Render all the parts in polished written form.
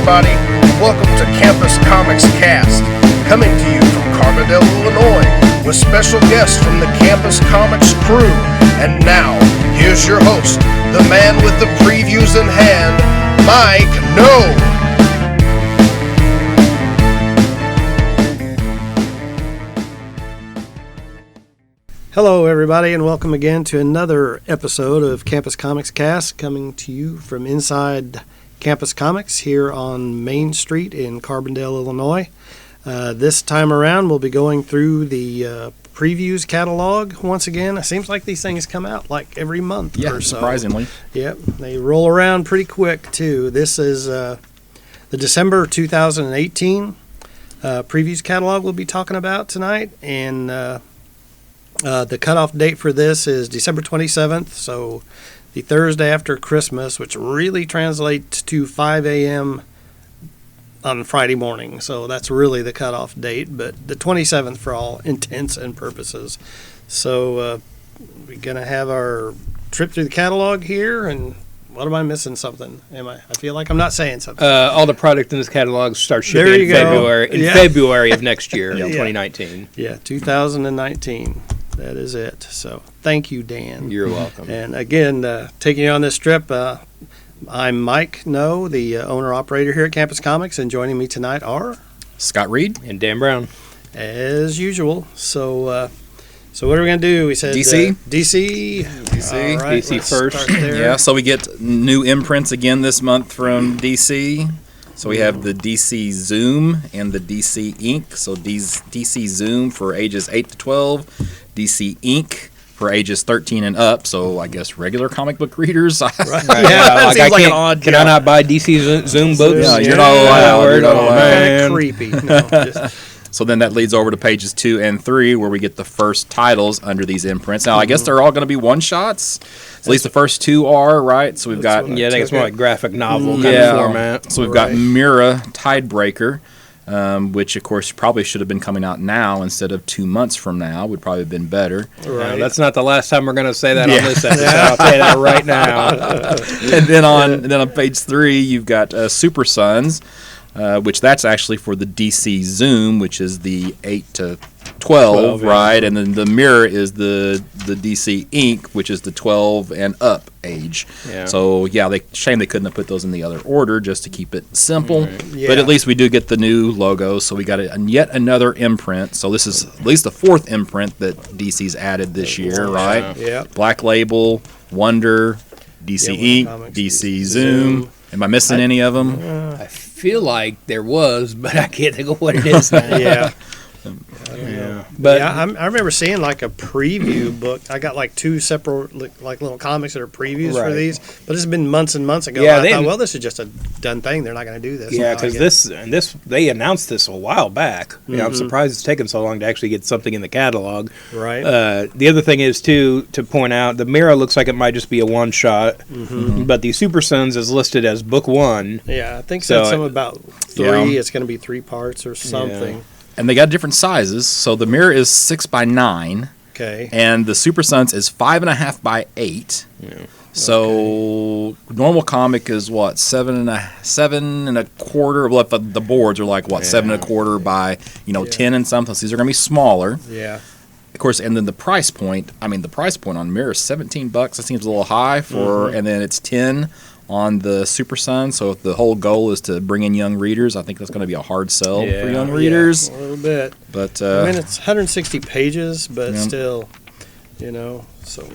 everybody. Welcome to Campus Comics Cast, coming to you from Carbondale, Illinois, with special guests from the Campus Comics crew. And now, here's your host, the man with the previews in hand, Mike No. Hello, everybody, and welcome again to another episode of Campus Comics Cast, coming to you from inside Campus Comics here on Main Street in Carbondale, Illinois. This time around, we'll be going through the previews catalog once again. It seems like these things come out like every month or so. Surprisingly. Yep, they roll around pretty quick, too. This is the December 2018 previews catalog we'll be talking about tonight, and the cutoff date for this is December 27th, so the Thursday after Christmas, which really translates to 5 a.m. on Friday morning. So that's really the cutoff date, but the 27th for all intents and purposes. So we're going to have our trip through the catalog here, and what am I missing something? I feel like I'm not saying something. All the product in this catalog starts shipping in February of next year, 2019. Yeah, 2019. That is it. So thank you, Dan. You're welcome. And again, taking you on this trip, I'm Mike No, the owner-operator here at Campus Comics, and joining me tonight are Scott Reed and Dan Brown, as usual. So what are we going to do? We said DC. DC. All right, DC first. Yeah, so we get new imprints again this month from DC. So we have the DC Zoom and the DC Ink. So DC Zoom for ages 8 to 12, DC Ink for ages 13 and up. So I guess regular comic book readers. Right. Yeah, seems like an odd. Can I not buy DC Zoom books? Yeah, you're not allowed. You're not allowed. Kind of creepy. No, So then that leads over to pages 2 and 3, where we get the first titles under these imprints. Now, I guess they're all going to be one-shots. At least the first two are, right? So we've got... I think it's more like graphic novel kind of format. So we've got Mira Tidebreaker, which, of course, probably should have been coming out now instead of 2 months from now. Would probably have been better. Right. That's not the last time we're going to say that on this episode. I'll tell you that right now. And then on page 3, you've got Super Sons, which that's actually for the DC Zoom, which is the 8 to 12, right? And then the Mirror is the DC Ink, which is the 12 and up age. Yeah. So, shame they couldn't have put those in the other order just to keep it simple. Yeah. But at least we do get the new logo, so we got yet another imprint. So this is at least the fourth imprint that DC's added this year, right? Yeah. Black Label, Wonder, DC Ink, DC Zoom. Am I missing any of them? I feel like there was, but I can't think of what it is now. Yeah. But I remember seeing like a preview book. I got like two separate like little comics that are previews for these, but it's been months and months ago. I thought, well, this is just a done thing. They're not going to do this. Yeah, because they announced this a while back. You know, I'm surprised it's taken so long to actually get something in the catalog. Right. The other thing is to point out the Mira looks like it might just be a one shot, but the Super Sons is listed as book 1. Yeah, I think so. Something about 3. It's going to be 3 parts or something. Yeah. And they got different sizes. So the Mirror is 6 by 9. Okay. And the Super Sons is 5.5 by 8. Yeah. So normal comic is what, 7 and a quarter. Well, the boards are like what, 7 and a quarter by 10 and something. So these are going to be smaller. Yeah. Of course, and then the price point. I mean, the price point on Mirror is $17. That seems a little high for, and then it's 10 on the Super Sun. So if the whole goal is to bring in young readers, I think that's going to be a hard sell for young readers. A little bit. But I mean, it's 160 pages, but still, so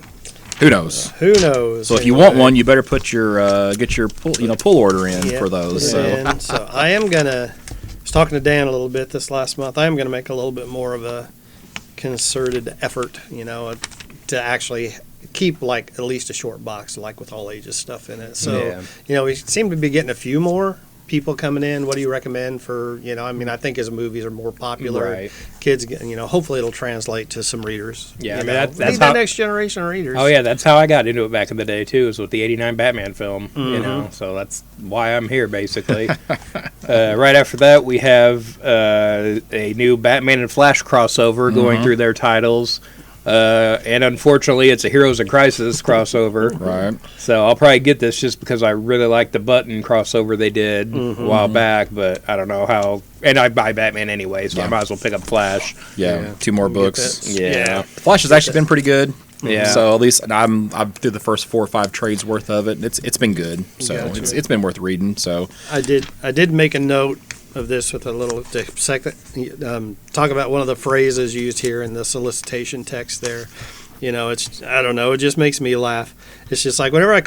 who knows? Who knows? So if you want one, you better put your get your pull order in for those. So I am gonna. I was talking to Dan a little bit this last month. I am gonna make a little bit more of a concerted effort, to actually keep like at least a short box, like with all ages stuff in it. So we seem to be getting a few more people coming in. What do you recommend for I think as movies are more popular, kids get, hopefully it'll translate to some readers. Yeah, that's the next generation of readers. Oh yeah, that's how I got into it back in the day too, is with the '89 Batman film. So that's why I'm here basically. Right after that, we have a new Batman and Flash crossover going through their titles. And unfortunately, it's a Heroes in Crisis crossover. Right. So I'll probably get this just because I really like the Button crossover they did a while back, but I don't know how. And I buy Batman anyway, so I might as well pick up Flash. Yeah. 2 more books. Yeah. Flash has actually been pretty good. Yeah. So at least I'm through the first 4 or 5 trades worth of it. It's been good. So Gotcha. it's been worth reading. So I did make a note of this with a little second. Talk about one of the phrases used here in the solicitation text there. You know, I don't know, it just makes me laugh. It's just like whenever I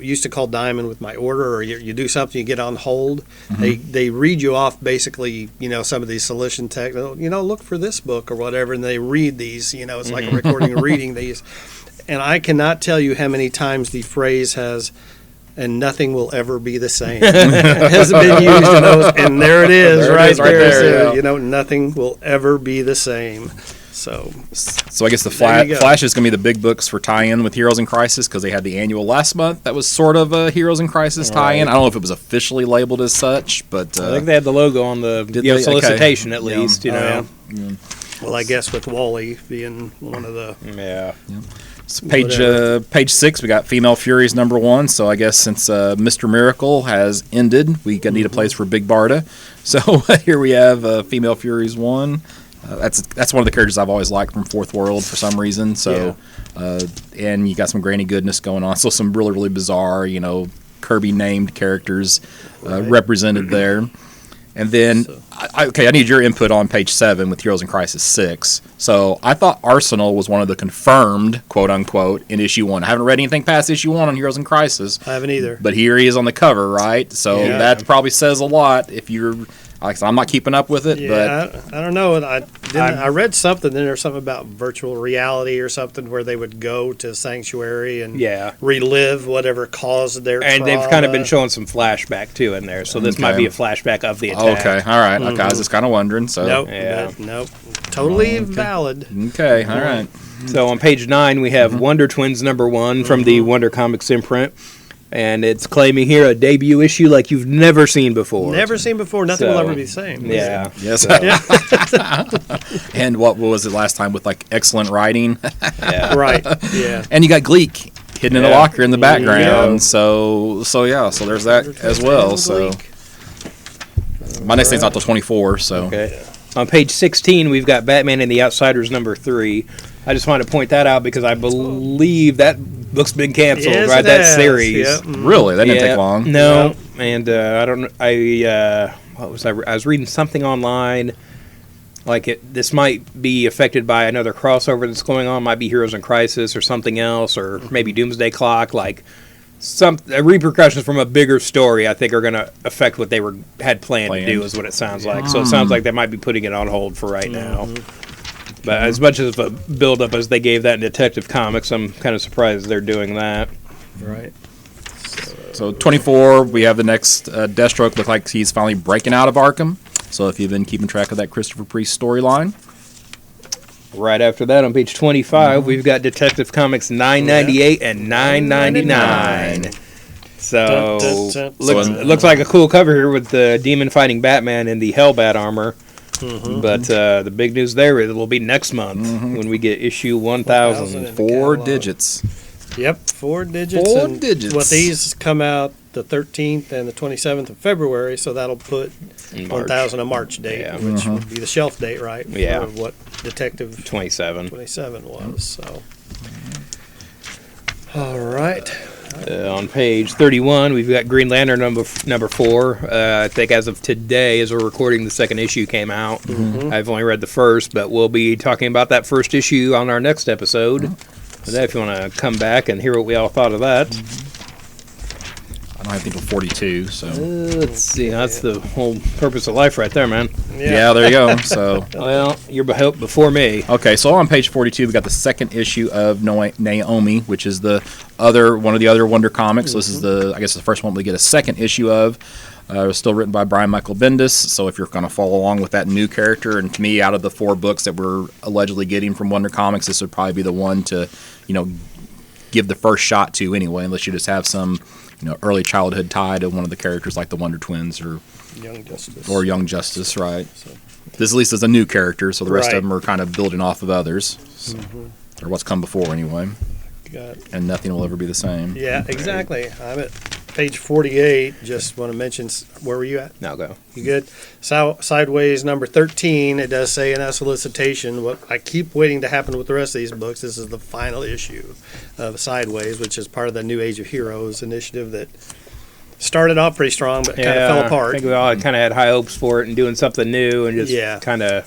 used to call Diamond with my order, or you do something, you get on hold, they read you off basically, you know, some of these solicitation text, you know, look for this book or whatever, and they read these, you know, it's like a recording and reading these. And I cannot tell you how many times the phrase has, and nothing will ever be the same. Has been used in those, and there it is, There it right is, right there. there, So, yeah. you know, nothing will ever be the same. So I guess the There you go. Flash is going to be the big books for tie-in with Heroes in Crisis because they had the annual last month that was sort of a Heroes in Crisis tie-in. I don't know if it was officially labeled as such, but I think they had the logo on the Did they? solicitation Okay. at least, you know. well, I guess with Wally being one of the Yeah. so page 6, we got Female Furies #1. So I guess since Mr. Miracle has ended, we need a place for Big Barda. So here we have Female Furies 1. That's one of the characters I've always liked from Fourth World for some reason. So, and you got some granny goodness going on. So some really, really bizarre, you know, Kirby named characters represented there. And then, I need your input on page 7 with Heroes in Crisis 6. So I thought Arsenal was one of the confirmed, quote unquote, in issue 1. I haven't read anything past issue 1 on Heroes in Crisis. I haven't either. But here he is on the cover, right? So Yeah. that probably says a lot if you're. Like I said, I'm not keeping up with it, but I don't know. I read something. Then there's something about virtual reality or something where they would go to Sanctuary and Yeah. relive whatever caused their And they've kind of been trauma. showing some flashback too in there, so this might Okay. be a flashback of the attack. okay, all right. Okay, I was just kind of wondering. So Nope. Yeah. Nope. Totally valid. okay, all right. So on page 9 we have Wonder Twins #1 from the Wonder Comics imprint, and it's claiming here a debut issue like you've never seen before. Never seen before. Nothing will So, ever be the same. Yeah. Yes. And what was it last time with like excellent writing? Yeah. Right. Yeah. And you got Gleek hidden in a Yeah. locker in the background. Yeah. So there's that as well. So my next thing's not till 24. So Okay. On page 16, we've got Batman and the Outsiders #3. I just wanted to point that out because I believe that book's been canceled, Yes, right? it That has. series. Yep. really, that didn't Yeah, take long. No, and I don't. What was I? I was reading something online. Like this might be affected by another crossover that's going on. Might be Heroes in Crisis or something else, or maybe Doomsday Clock. Like some repercussions from a bigger story, I think, are going to affect what they had planned to do. Is what it sounds like. So it sounds like they might be putting it on hold for right now. But as much as a build-up as they gave that in Detective Comics, I'm kind of surprised they're doing that. Right. So 24, we have the next Deathstroke. Look like he's finally breaking out of Arkham. So if you've been keeping track of that Christopher Priest storyline, Right after that, on page 25, we've got Detective Comics 998 and 999. So, Dun, dun, dun. looks like a cool cover here with the demon fighting Batman in the Hellbat armor. But the big news there is it will be next month when we get issue 1000. 4 catalog. digits. Yep, 4 digits. 4 and digits. What these come out the 13th and the 27th of February, so that'll put In March. 1000 a March date, Yeah. which would be the shelf date, right? Yeah. For what Detective 27. 27 was. So, all right. On page 31, we've got Green Lantern number 4. I think as of today, as we're recording, the second issue came out. I've only read the first, but we'll be talking about that first issue on our next episode. So if you want to come back and hear what we all thought of that. I don't have to till 42. So Let's see. That's the whole purpose of life right there, man. yeah, there you go. So Well, you're before me. okay, so on page 42, we got the second issue of Naomi, which is the one of the other Wonder Comics. This is the first one we get a second issue of. It was still written by Brian Michael Bendis. So if you're going to follow along with that new character, and to me, out of the 4 books that we're allegedly getting from Wonder Comics, this would probably be the one to, give the first shot to anyway, unless you just have some, early childhood tie to one of the characters like the Wonder Twins or Young Justice. or Young Justice, right? This at least is a new character, so the rest Right. of them are kind of building off of others, or what's come before anyway. Got And nothing will ever be the same. Yeah, exactly. I'm at page 48. Just want to mention, where were you at? Now go. You good? Sideways number 13. It does say in that solicitation, what I keep waiting to happen with the rest of these books, this is the final issue of Sideways, which is part of the New Age of Heroes initiative that started off pretty strong, but kind of fell I apart. think we all kind of had high hopes for it and doing something new, and just Yeah. kind of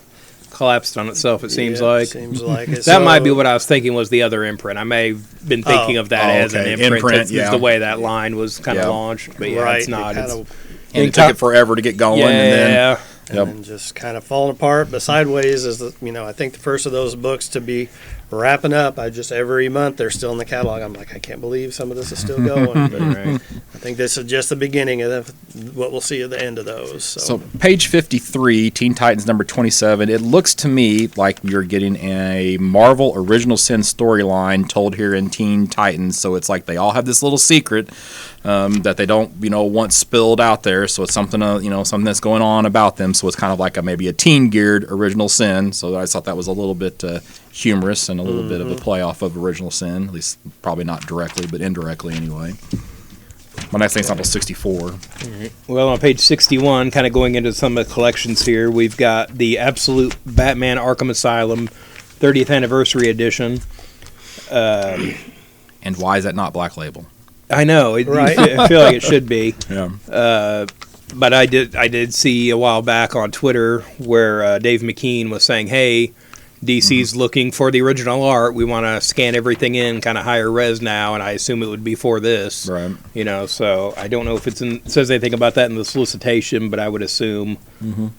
collapsed on itself. It seems Yeah, like. Seems like it. That might be So- what I was thinking was the other imprint. I may have been thinking of that as an okay. imprint. Imprint, That's yeah. the way that line was kind of Yeah. launched, but yeah, right. it's not. It kind It's, of, And it took it forever to get going, yeah, and then and Yep. then just kind of falling apart. But Sideways is, I think the first of those books to be wrapping up. I just every month they're still in the catalog. I'm like, I can't believe some of this is still going. But right. I think this is just the beginning of what we'll see at the end of those. So page 53, Teen Titans number 27, it looks to me like you're getting a Marvel Original Sin storyline told here in Teen Titans. So it's like they all have this little secret that they don't, want spilled out there. So it's something, something that's going on about them. So it's kind of like maybe a teen-geared Original Sin. So I thought that was a little bit humorous and a little bit of a play off of Original Sin. At least probably not directly, but indirectly anyway. My next thing's until 64. Well, on page 61, kind of going into some of the collections here, we've got the Absolute Batman Arkham Asylum 30th Anniversary Edition. And why is that not Black Label? I know. Right. I feel like it should be. Yeah. But I did see a while back on Twitter where Dave McKean was saying, hey, DC's looking for the original art. We want to scan everything in kind of higher res now, and I assume it would be for this. Right. So I don't know if it says anything about that in the solicitation, but I would assume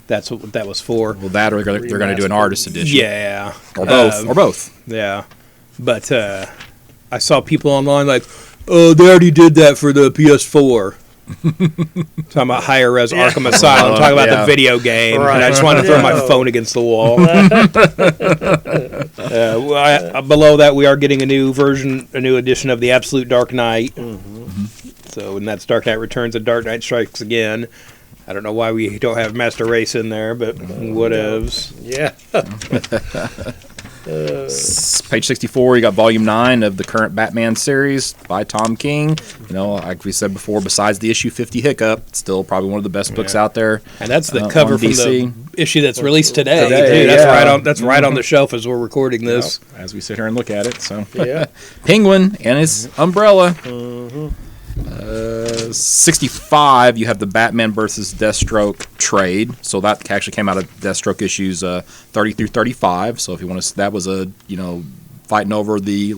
that's what that was for. Well, that or they're going to do an artist edition. Yeah. Or both. Or both. Yeah. But I saw people online like, oh, they already did that for the PS4. Talking about higher res Arkham Asylum, talking about the video game, and I just wanted to throw my phone against the wall. Below that, we are getting a new edition of the Absolute Dark Knight. So, and that's Dark Knight Returns and Dark Knight Strikes Again. I don't know why we don't have Master Race in there, but whatevs. Yeah. Page 64, you got volume 9 of the current Batman series by Tom King. Like we said before, besides the issue 50 hiccup, it's still probably one of the best books out there. And that's the cover on from DC. the issue that's released today. Today, too. That's yeah. right on the shelf as we're recording this. As we sit here and look at it. So Yeah. Penguin and his umbrella. 65, you have the Batman versus Deathstroke trade. So that actually came out of Deathstroke issues 30 through 35. So if you want to, that was a fighting over the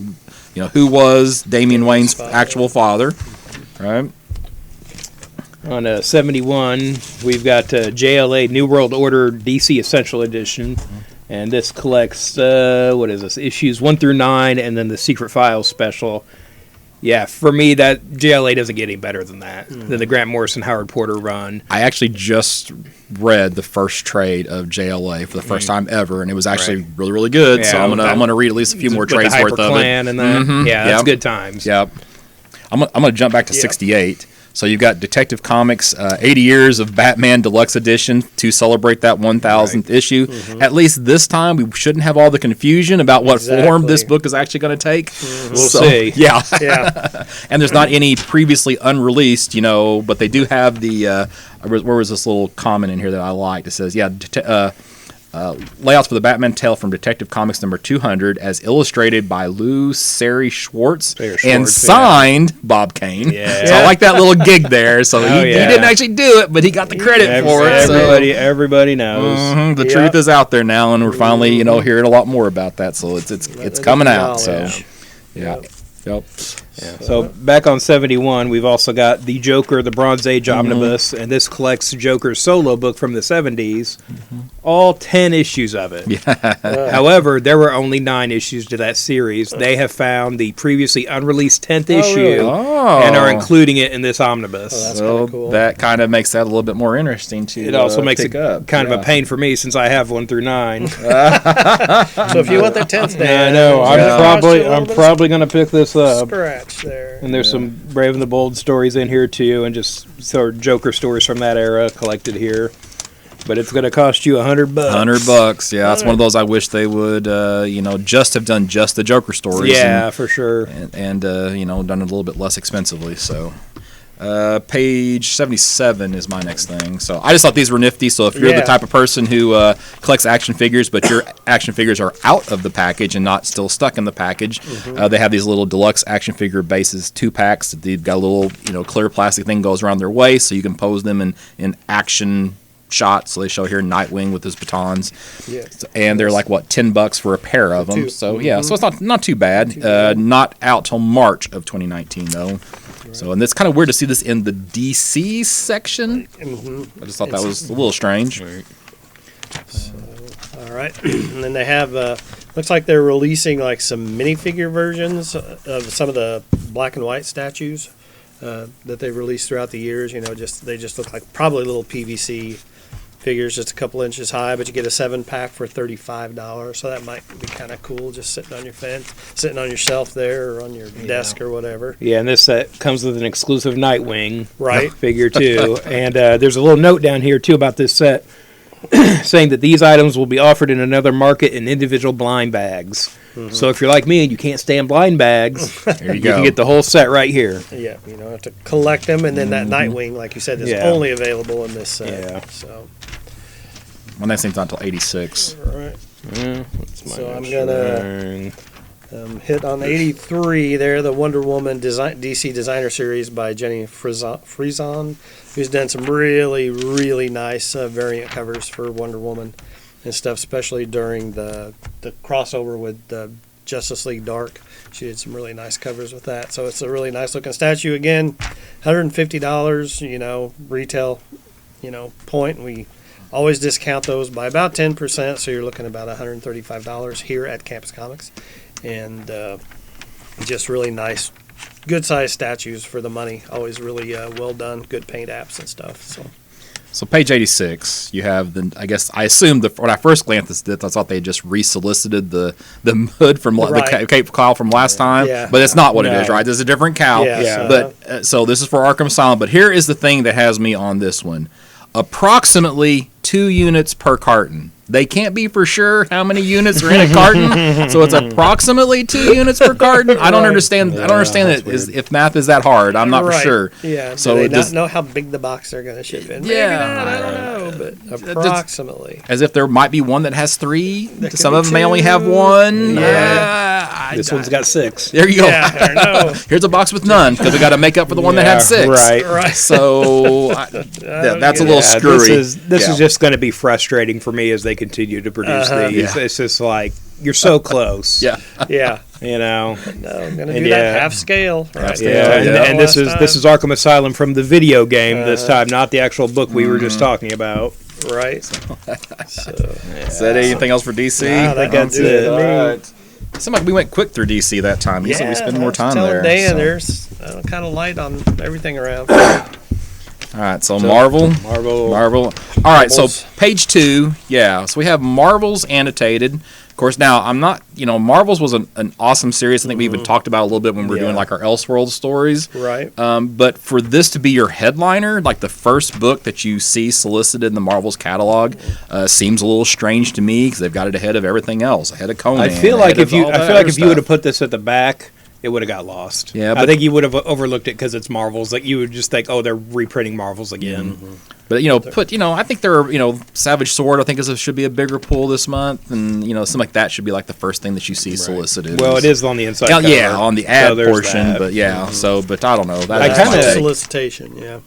who was Damian Wayne's actual father, right? On 71, we've got JLA New World Order DC Essential Edition. And this collects, issues 1 through 9, and then the Secret Files special. Yeah, for me, that JLA doesn't get any better than that, than the Grant Morrison Howard Porter run. I actually just read the first trade of JLA for the first time ever, and it was actually really, really good. Yeah, so I'm gonna read at least a few more With the trades worth of HyperClan it. and that. Yeah, that's Yep. good times. Yep. I'm gonna jump back to 68. So you've got Detective Comics 80 Years of Batman Deluxe Edition to celebrate that 1,000th issue. At least this time, we shouldn't have all the confusion about what form this Exactly. book is actually going to take. We'll see. Yeah. Yeah. And there's not any previously unreleased, but they do have the, where was this little comment in here that I liked? It says, layouts for the Batman tale from Detective Comics number 200 as illustrated by Lou Sari Schwartz and signed Bob Kane. Yeah. So I like that little gig there. So he yeah. didn't actually do it, but he got the credit for it. So Everybody knows. the truth is out there now, and we're finally, hearing a lot more about that. So it's coming out. So yeah. Yep. So back on 71, we've also got the Joker, the Bronze Age Omnibus, and this collects Joker's solo book from the 70s. All 10 issues of it. However, there were only 9 issues to that series. They have found the previously unreleased 10th issue really? and are including it in this omnibus. That's So kinda cool. that kind of makes that a little bit more interesting too. It also makes it pick up. kind of a pain for me since I have 1 through 9. So if you want the 10th day, I know. I'm probably going to pick this up. Scratch. patch there. And there's some Brave and the Bold stories in here too, and just sort of Joker stories from that era collected here. But it's going to cost you $100. $100, yeah. That's one of those I wish they would, just have done just the Joker stories. Yeah, for sure. And done it a little bit less expensively. So, page 77 is my next thing. So I just thought these were nifty. So if you're the type of person who collects action figures, but your action figures are out of the package and not still stuck in the package, they have these little deluxe action figure bases, 2-packs. They've got a little, clear plastic thing goes around their waist, so you can pose them in action shots. So they show here Nightwing with his batons, and they're like $10 for a pair of them. So so it's not too bad. Not out till March of 2019 though. Right. So and it's kind of weird to see this in the DC section. I just thought that was a little strange. Right. So, all right, and then they have looks like they're releasing like some minifigure versions of some of the black and white statues that they've released throughout the years. They just look like probably little PVC figures, just a couple inches high, but you get a 7-pack for $35. So that might be kind of cool, just sitting on your fence, sitting on your shelf there, or on your desk or whatever. Yeah, and this set comes with an exclusive Nightwing figure too. And there's a little note down here too about this set saying that these items will be offered in another market in individual blind bags. So if you're like me and you can't stand blind bags, you can get the whole set right here. Yeah, you don't have to collect them, and then that Nightwing, like you said, is only available in this set. Yeah. So. Well, that seems not until 86. Right. So I'm going to hit on 83 there, the Wonder Woman DC Designer Series by Jenny Frison, who's done some really, really nice variant covers for Wonder Woman and stuff, especially during the crossover with the Justice League Dark. She did some really nice covers with that. So it's a really nice looking statue. Again, $150, retail, point. We always discount those by about 10%, so you're looking about $135 here at Campus Comics. And just really nice, good-sized statues for the money. Always really well done, good paint apps and stuff. So page 86, you have I assumed when I first glanced at this, I thought they had just resolicited the hood from the Cape Cowl from last time, but it's not what it is, right? There's a different cowl. But so this is for Arkham Asylum, but here is the thing that has me on this one. Approximately 2 units per carton. They can't be for sure how many units are in a carton, so it's approximately 2 units per carton. I don't understand. I don't understand if math is that hard. I'm not for sure. Yeah. So they not know how big the box they're going to ship in. Maybe not, I don't know, but approximately. As if there might be one that has 3. Some of them may only have 1. This one's got 6. There you go. Yeah, I know. Here's a box with none because we got to make up for the one that had 6. Right. So that's a little screwy. This is just going to be frustrating for me as they continue to produce these. It's just like you're so close. Yeah. No, I'm gonna do that half scale. Right. And this is Arkham Asylum from the video game this time, not the actual book we were just talking about. Right. Is that anything else for DC? Nah, that's it. Right. Seemed like we went quick through DC that time. Usually we spend more time there. Dan, there's kind of light on everything around. All right, so Marvel. All right, so page 2, so we have Marvel's annotated. Of course, now I'm not, Marvel's was an awesome series. I think we even talked about it a little bit when we were doing like our Elseworld stories. Right. But for this to be your headliner, like the first book that you see solicited in the Marvel's catalog, seems a little strange to me because they've got it ahead of everything else, ahead of Conan. I feel like if you would have put this at the back, it would have got lost. Yeah, I think you would have overlooked it because it's Marvels. Like you would just think, oh, they're reprinting Marvels again. But I think they're Savage Sword. I think should be a bigger pull this month, and something like that should be like the first thing that you see solicited. Well, it is on the inside. Cover, on the ad portion, but but I don't know. That's solicitation. Yeah.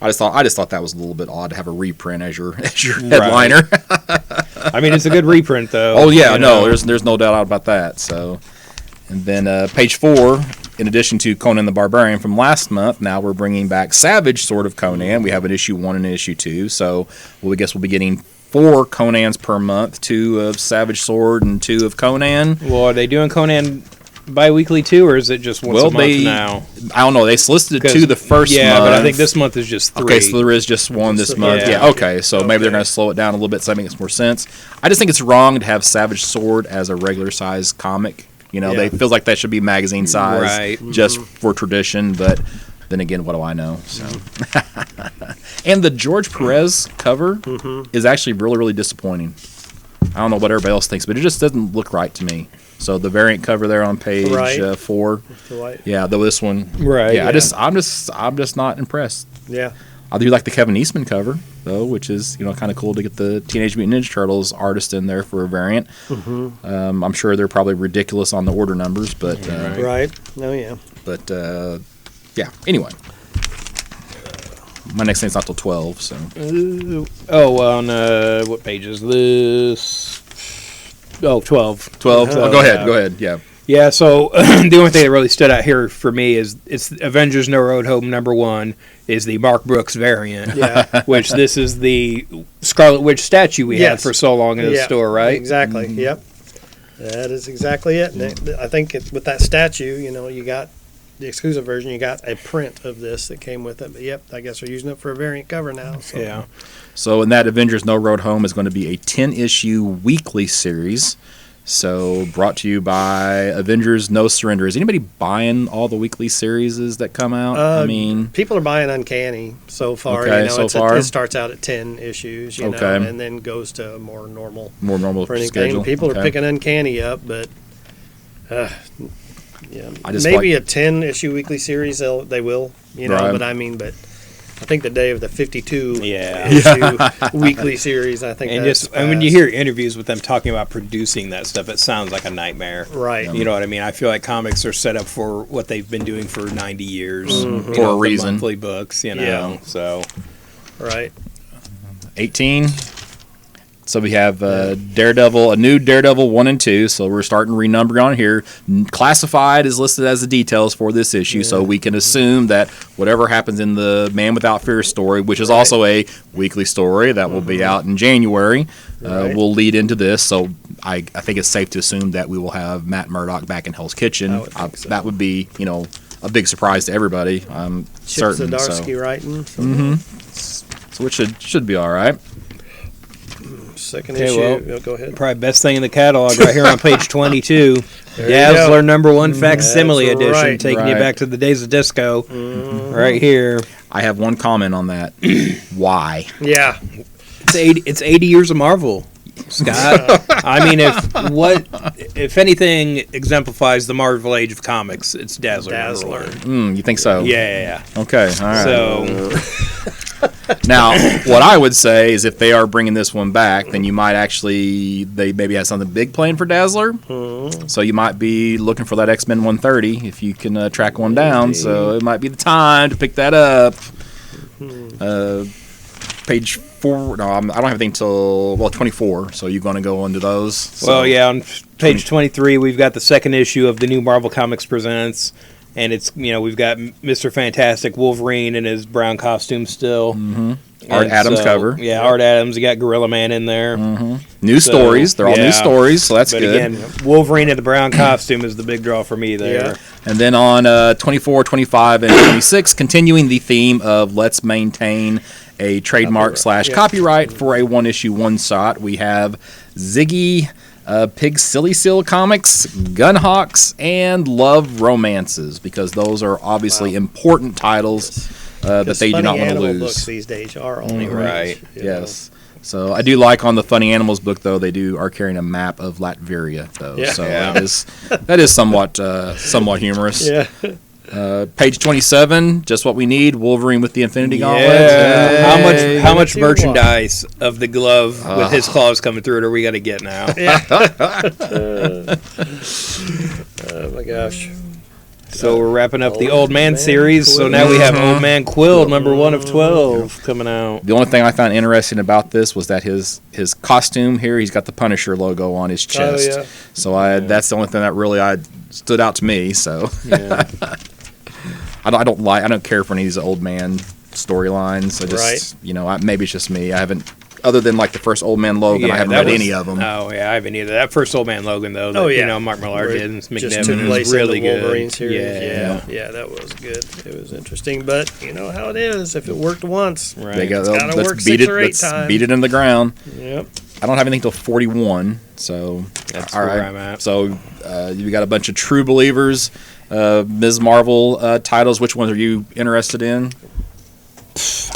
I just thought that was a little bit odd to have a reprint as your headliner. I mean, it's a good reprint though. Oh yeah, there's no doubt about that. So. And then page 4, in addition to Conan the Barbarian from last month, now we're bringing back Savage Sword of Conan. We have an issue 1 and an issue 2. So I guess we'll be getting 4 Conans per month, 2 of Savage Sword and 2 of Conan. Well, are they doing Conan bi-weekly too, or is it just once a month now? I don't know. They solicited 2 the first month. Yeah, but I think this month is just 3. Okay, so there is just 1 this month. Yeah, okay. So maybe they're going to slow it down a little bit so that makes more sense. I just think it's wrong to have Savage Sword as a regular size comic. You know, Yeah. they feels like that should be magazine size, Right. just for tradition. But then again, what do I know? So, and the George Perez cover is actually really, really disappointing. I don't know what everybody else thinks, but it just doesn't look right to me. So the variant cover there on page Right. 4, The white. yeah, though this one, Right, Yeah, yeah. I'm just not impressed. Yeah. I do like the Kevin Eastman cover though, which is kind of cool to get the Teenage Mutant Ninja Turtles artist in there for a variant. I'm sure they're probably ridiculous on the order numbers, but Right. Oh, yeah. yeah. Anyway, my next thing's not till 12, so On what page is this? Oh, 12. 12. Uh-huh. Oh, go ahead. Yeah. Yeah, so the only thing that really stood out here for me is it's Avengers No Road Home #1 is the Mark Brooks variant. Yeah. Which this is the Scarlet Witch statue we had Yes. for so long in the Yeah, store, right? Exactly. Yep. That is exactly it. And I think with that statue, you got the exclusive version. You got a print of this that came with it. But yep, I guess we're using it for a variant cover now. So. Yeah. So in that Avengers No Road Home is going to be a 10-issue weekly series. So brought to you by Avengers No Surrender. Is anybody buying all the weekly series that come out? I mean, people are buying Uncanny so far. Okay, so far. It starts out at 10 issues, Okay. and then goes to a more normal more normal printing schedule. thing. People Okay. are picking Uncanny up, but yeah, I just maybe like- a 10-issue weekly series they will, Right. but I think the day of the 52 Yeah. issue weekly series, I think And that's and when you fast. hear interviews with them talking about producing that stuff, it sounds like a nightmare. Right. You know what I mean? I feel like comics are set up for what they've been doing for 90 years. For a the reason. monthly books, Yeah. So, Right. 18. So we have Daredevil, a new Daredevil 1 and 2. So we're starting renumbering on here. Classified is listed as the details for this issue, so we can assume that whatever happens in the Man Without Fear story, which is also a weekly story that will be out in January, Right. will lead into this. So I think it's safe to assume that we will have Matt Murdock back in Hell's Kitchen. I would think so. That would be, a big surprise to everybody. I'm Chip certain. Zdarsky writing. So So it should be all right. second Okay, issue. well, Go ahead. probably best thing in the catalog right here on page 22. There you Dazzler go. #1 facsimile That's edition, right. taking you Right. back to the days of disco. Right here. I have one comment on that. Why? Yeah. It's 80 years of Marvel, Scott. I mean, if anything exemplifies the Marvel age of comics, it's Dazzler. Dazzler. You think so? Yeah. Okay. All right. So Now, what I would say is if they are bringing this one back, then you might they maybe have something big planned for Dazzler. So you might be looking for that X-Men 130 if you can track one down. So it might be the time to pick that up. Page 4. No, I don't have anything till 24. So you're going to go into those. So, Well, yeah, on page 23, we've got the second issue of the new Marvel Comics Presents, and it's, we've got Mr. Fantastic Wolverine in his brown costume still. Art And Adams cover. Yeah, Art Adams. You got Gorilla Man in there. New So, stories. They're all new yeah. stories. So that's But good. again, Wolverine in the brown costume is the big draw for me there. Yeah. And then on 24, 25, and 26, continuing the theme of let's maintain a trademark / copyright for a one-issue, one-shot, we have Ziggy, Pig Silly Seal Comics, Gunhawks, and Love Romances, because those are obviously important titles that they do not want to animal lose. books these days are only Right. Yes. So I do like on the Funny Animals book, though, they are carrying a map of Latveria, though. Yeah. So Yeah. that is somewhat humorous. Yeah. Page 27, just what we need. Wolverine with the Infinity Gauntlet. Yeah. How much Let's see what- merchandise of the glove with his claws coming through it are we got to get now? Oh my gosh. So we're wrapping up the Old Old Man Man series. So Quill. now we have Old Man Quill #1 of 12 coming out. The only thing I found interesting about this was that his costume here, he's got the Punisher logo on his chest. yeah. So that's the only thing that really stood out to me. So Yeah. I don't care for any of these old man storylines. I just maybe it's just me. I haven't, other than like the first Old Man Logan, I haven't that read was- any of them. Oh yeah, I haven't either. That first Old Man Logan though. Oh, that, yeah. Mark Millar did and Just took McNiven place was really in the Wolverine good. series. Yeah. Yeah, that was good. It was interesting, but you know how it is. If it worked once, Right. They got, It's gotta let's work beat 6 it. or 8 Let's times. beat it in the ground. Yep. I don't have anything till 41, so That's all where right. I'm at. So you got a bunch of True Believers, Ms. Marvel titles. Which ones are you interested in?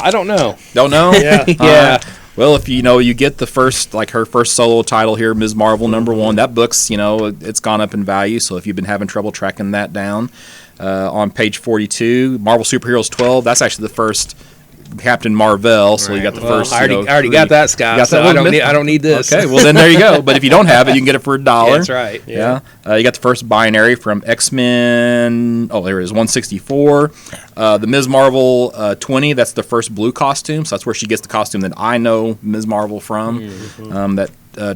I don't know. Don't know? Yeah. All Yeah. right. Well, if you get the first, like her first solo title here, Ms. Marvel #1, that book's, it's gone up in value. So if you've been having trouble tracking that down, on page 42, Marvel Superheroes 12, that's actually the first Captain Marvel. So you got the Well, first. I already got that, Scott. got So that I little don't need this. Okay, well then there you go. But if you don't have it, you can get it for $1. That's right. Yeah. You got the first binary from X-Men. Oh, there it is, 164. The Ms. Marvel 20, that's the first blue costume. So that's where she gets the costume that I know Ms. Marvel from. That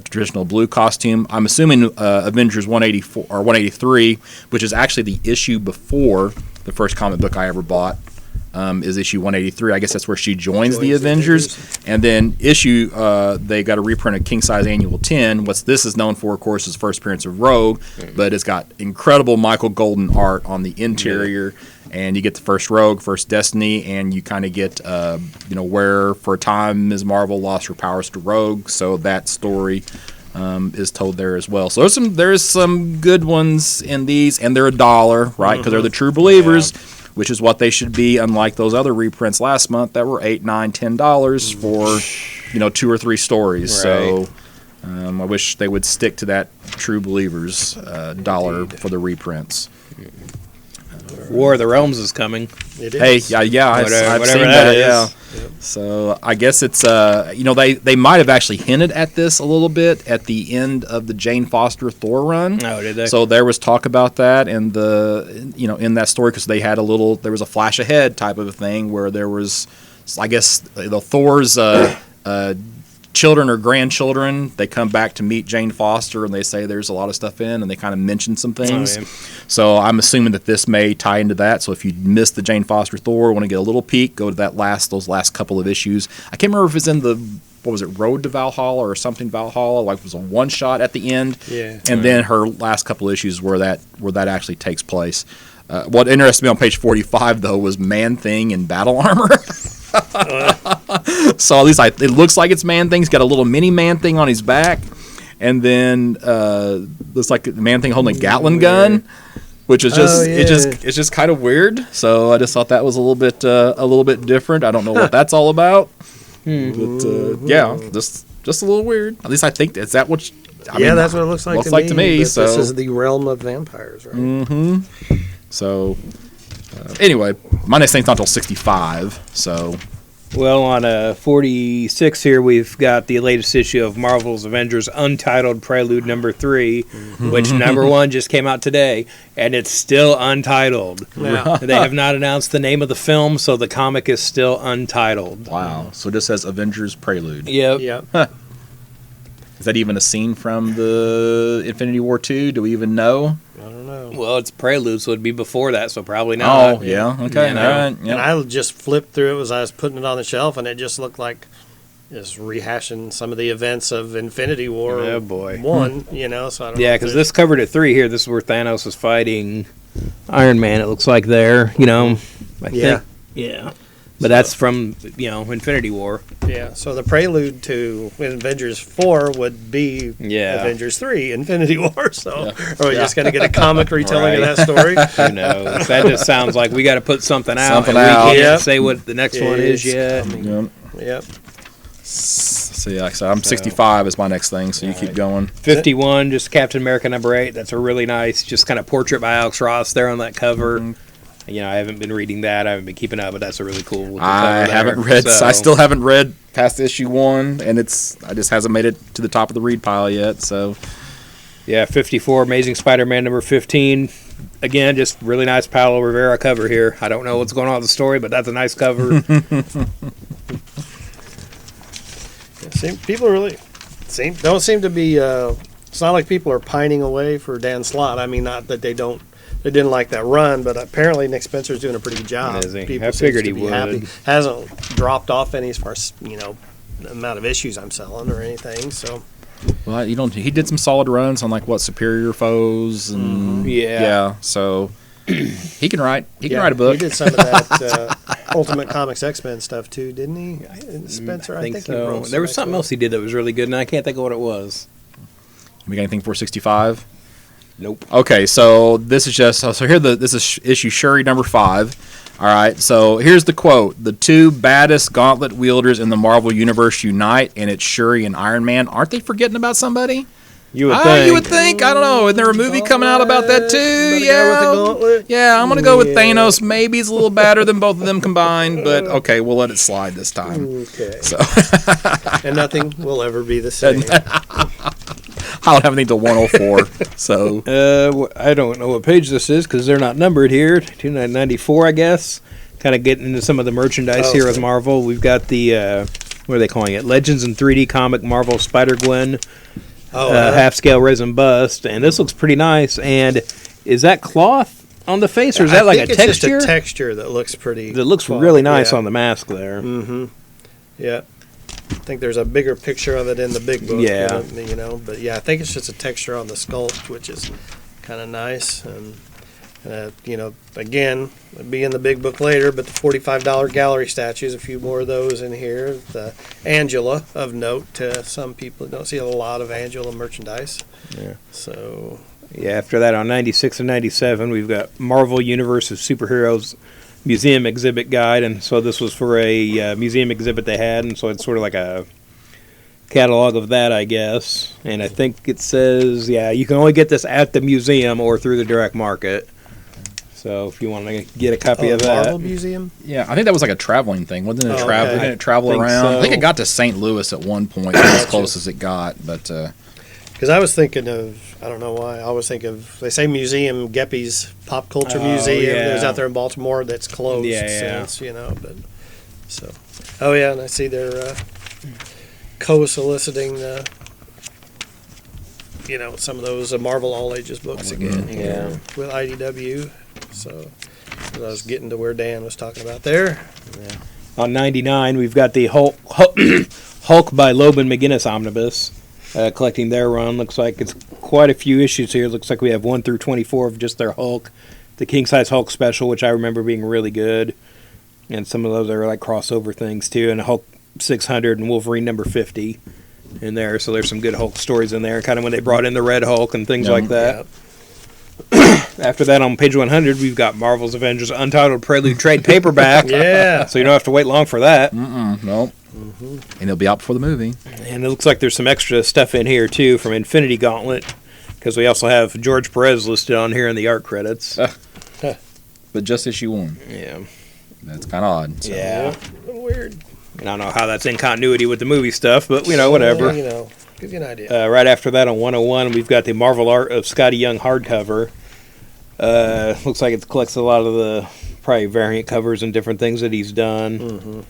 traditional blue costume. I'm assuming Avengers 184 or 183, which is actually the issue before the first comic book I ever bought. Is issue 183. I guess that's where she joins the Avengers. And then they got a reprint of King Size Annual 10. What this is known for, of course, is the first appearance of Rogue, but it's got incredible Michael Golden art on the interior. And you get the first Rogue, first Destiny, and you kind of get, where for a time Ms. Marvel lost her powers to Rogue. So that story is told there as well. So there's some good ones in these, and they're $1, right? Because they're the True Believers. Yeah. Which is what they should be, unlike those other reprints last month that were $8, $9, $10 for 2 or 3 stories. Right. So I wish they would stick to that True Believers $1 for the reprints. War of the Realms is coming. It is. Hey, yeah, I've seen that. Yeah. Yep. So I guess it's they might have actually hinted at this a little bit at the end of the Jane Foster Thor run. Oh, did they? So there was talk about that in in that story because there was a flash ahead type of a thing where there was, I guess, Thor's children or grandchildren, they come back to meet Jane Foster and they say there's a lot of stuff in and they kind of mention some things. Oh, yeah. So I'm assuming that this may tie into that. So if you missed the Jane Foster Thor, want to get a little peek, go to those last couple of issues. I can't remember if it's in the, what was it, Road to Valhalla or something Valhalla, like it was a one shot at the end. Yeah. And then her last couple of issues where that actually takes place. What interested me on page 45 though was Man-Thing in battle armor. So at least it looks like it's Man-Thing. He's got a little mini Man-Thing on his back, and then looks like Man-Thing holding a Gatling gun, which is just it's just kind of weird. So I just thought that was a little bit different. I don't know what that's all about, but yeah, just a little weird. At least I think that's that what. I mean, that's what it looks like. To me. So this is the realm of vampires, right? Mm-hmm. So anyway, my next thing's not until 65. So. Well, on 46 here, we've got the latest issue of Marvel's Avengers Untitled Prelude #3, which #1 just came out today, and it's still untitled. Yeah. They have not announced the name of the film, so the comic is still untitled. Wow. So it just says Avengers Prelude. Yep. Is that even a scene from the Infinity War 2? Do we even know? I don't know. Well, it's Prelude, so it'd be before that, so probably not. Oh, yeah. Okay. You know. All right. Yep. And I just flipped through it as I was putting it on the shelf, and it just looked like just rehashing some of the events of Infinity War. Oh, boy. 1, so I don't know. Yeah, because this covered at 3 here. This is where Thanos is fighting Iron Man, it looks like there, I think. Yeah. But that's from, Infinity War. Yeah, so the prelude to Avengers 4 would be Avengers 3, Infinity War. So are we just going to get a comic retelling of that story? Who knows? That just sounds like we got to put something out. We can't say what the next one is yet. Yep. So I'm 65 is my next thing, so you keep going. 51, just Captain America #8. That's a really nice, just kind of portrait by Alex Ross there on that cover. Mm-hmm. I haven't been reading that. I haven't been keeping up, but that's a really cool. I haven't read. I still haven't read past issue 1, and I just hasn't made it to the top of the read pile yet. So, 54, Amazing Spider-Man #15. Again, just really nice Paolo Rivera cover here. I don't know what's going on with the story, but that's a nice cover. People really don't seem to be. It's not like people are pining away for Dan Slott. I mean, not that they didn't like that run, but apparently Nick Spencer's doing a pretty good job. I figured he would. Happy. Hasn't dropped off any as far as the amount of issues I'm selling or anything. So, well, he did some solid runs on Superior Foes and So he can write. He can write a book. He did some of that. Ultimate Comics X-Men stuff too, didn't he? Spencer, I think he so. wrote There was some something else he did that was really good, and I can't think of what it was. We got anything 465? Nope. Okay, so this is just this is issue Shuri number 5. All right, so here's the quote: "The two baddest gauntlet wielders in the Marvel universe unite, and it's Shuri and Iron Man. Aren't they forgetting about somebody?" You would think. You would think. I don't know. Isn't there a movie coming out about that too? Better Yeah. go with the gauntlet. Yeah, I'm gonna go with Thanos. Maybe he's a little badder than both of them combined, but okay, we'll let it slide this time. Okay. So And nothing will ever be the same. I don't have anything till 104. So I don't know what page this is because they're not numbered here. 2994, I guess. Kind of getting into some of the merchandise here with Marvel. We've got the what are they calling it? Legends in 3D comic Marvel Spider-Gwen half-scale resin bust, and this looks pretty nice. And is that cloth on the face, or is that like a it's texture? just a texture that looks pretty. That looks fun. really nice Yeah. on the mask there. Mm-hmm. Yeah. I think there's a bigger picture of it in the big book. Yeah. But yeah, I think it's just a texture on the sculpt, which is kind of nice. And again, it'll be in the big book later, but the $45 gallery statues, a few more of those in here. The Angela of note to some people. Don't see a lot of Angela merchandise. Yeah. So Yeah, after that on 96 and 97, we've got Marvel Universe of Superheroes Museum Exhibit Guide, and so this was for a museum exhibit they had, and so it's sort of like a catalog of that, I guess. And I think it says, you can only get this at the museum or through the direct market. So if you want to get a copy of that. Marvel Museum? yeah, I think that was like a traveling thing, wasn't it? Oh, Travel, okay. didn't it travel Think around. so. I think it got to St. Louis at one point. That's as close as it got, but Because I was thinking of, I don't know why, I always think of, they say museum, Geppi's Pop Culture Oh, Museum. yeah. There's out there in Baltimore that's closed since, but, so. Oh, yeah, and I see they're co-soliciting, some of those Marvel All Ages books again. Yeah. With IDW. So, I was getting to where Dan was talking about there. On 99, we've got the Hulk by Loeb and McGinnis Omnibus. Collecting their run. Looks like it's quite a few issues here. Looks like we have 1 through 24 of just their Hulk. The King Size Hulk special, which I remember being really good. And some of those are like crossover things too. And Hulk 600 and Wolverine number 50 in there. So there's some good Hulk stories in there. Kind of when they brought in the Red Hulk and things like that. After that, on page 100, we've got Marvel's Avengers Untitled Prelude trade paperback. Yeah. So you don't have to wait long for that. no. And it'll be out before the movie. And it looks like there's some extra stuff in here, too, from Infinity Gauntlet, because we also have George Perez listed on here in the art credits. But just issue 1. Yeah. That's kind of odd. So. Yeah. Weird. And I don't know how that's in continuity with the movie stuff, but, whatever. Gives you an idea. Right after that, on 101, we've got the Marvel Art of Scotty Young hardcover. Looks like it collects a lot of the probably variant covers and different things that he's done. Mm-hmm.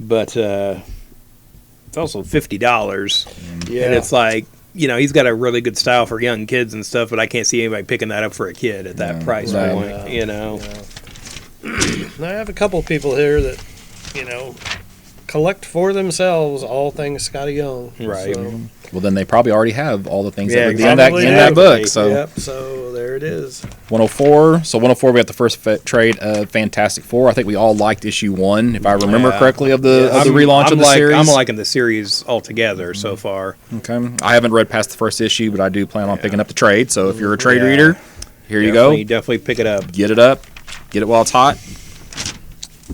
But it's also $50. Yeah. And it's like, he's got a really good style for young kids and stuff, but I can't see anybody picking that up for a kid at that price Right. point, I have a couple people here that, collect for themselves all things Scotty Young. Right. So, Well, then they probably already have all the things Yeah, that would be exactly. in that book. So Yep, so there it is. 104. So 104, we got the first trade of Fantastic Four. I think we all liked issue 1, if I remember correctly, of the relaunch of the series. I'm liking the series altogether so far. Okay. I haven't read past the first issue, but I do plan on picking up the trade. So if you're a trade reader, here you go. Definitely pick it up. Get it up. Get it while it's hot.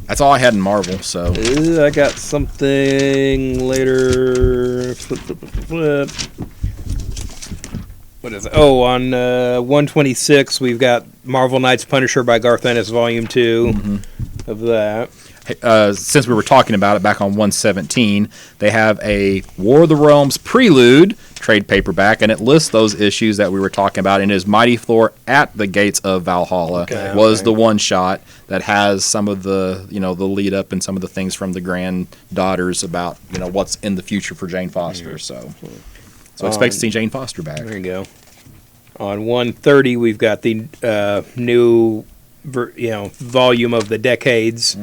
That's all I had in Marvel. So I got something later. Flip. What is it? Oh, on 126, we've got Marvel Knights Punisher by Garth Ennis, Volume 2 of that. since we were talking about it back on 117, they have a War of the Realms Prelude trade paperback, and it lists those issues that we were talking about. And is Mighty Thor at the Gates of Valhalla was the one shot that has some of the, the lead up and some of the things from the granddaughters about, what's in the future for Jane Foster. So expect to see Jane Foster back. There you go. On 130, we've got the new, volume of the Decades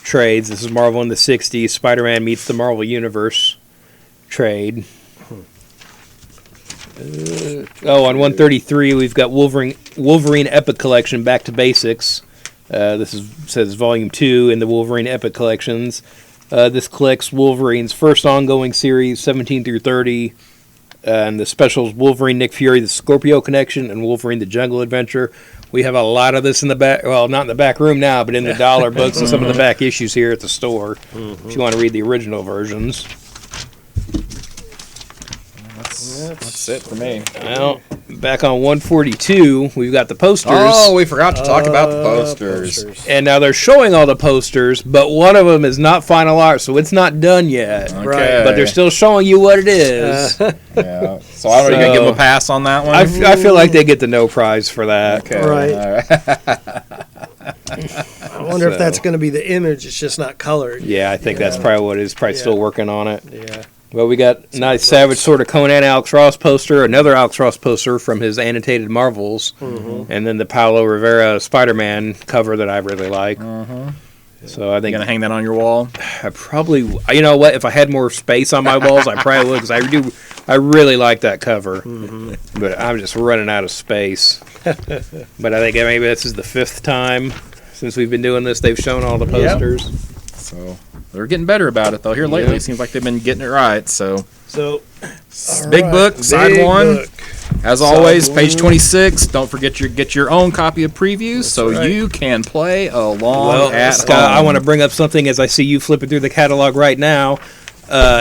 trades. This is Marvel in the 60s. Spider-Man meets the Marvel Universe trade. On 133, we've got Wolverine Epic Collection Back to Basics Says Volume 2 in the Wolverine Epic Collections. This collects Wolverine's first ongoing series, 17 through 30, and the specials Wolverine Nick Fury, the Scorpio Connection, and Wolverine the Jungle Adventure. We have a lot of this in the back, well, not in the back room now, but in the dollar books and some of the back issues here at the store, if you want to read the original versions. That's it for me. Well, back on 142, we've got the posters. Oh, we forgot to talk about the posters. And now they're showing all the posters, but one of them is not final art, so it's not done yet. Okay. But they're still showing you what it is. Yeah. So I don't know, you gonna give them a pass on that one? I feel like they get the no prize for that. Okay. Right. All right. I wonder if that's going to be the image. It's just not colored. Yeah, I think that's probably what it is. Probably still working on it. Yeah. Well, we got nice Savage Sword of Conan Alex Ross poster, another Alex Ross poster from his annotated Marvels, and then the Paulo Rivera Spider-Man cover that I really like. So I You think gonna hang that on your wall? I probably, you know what, if I had more space on my walls, I probably would, because I really like that cover, but I'm just running out of space. But I think maybe this is the 5th time since we've been doing this, they've shown all the posters. So they're getting better about it though. Here lately, it seems like they've been getting it right. So So, big all book, right, side big one. book. As always, page 26. Don't forget get your own copy of previews so right. you can play along Well, at Scott, home. I want to bring up something as I see you flipping through the catalog right now.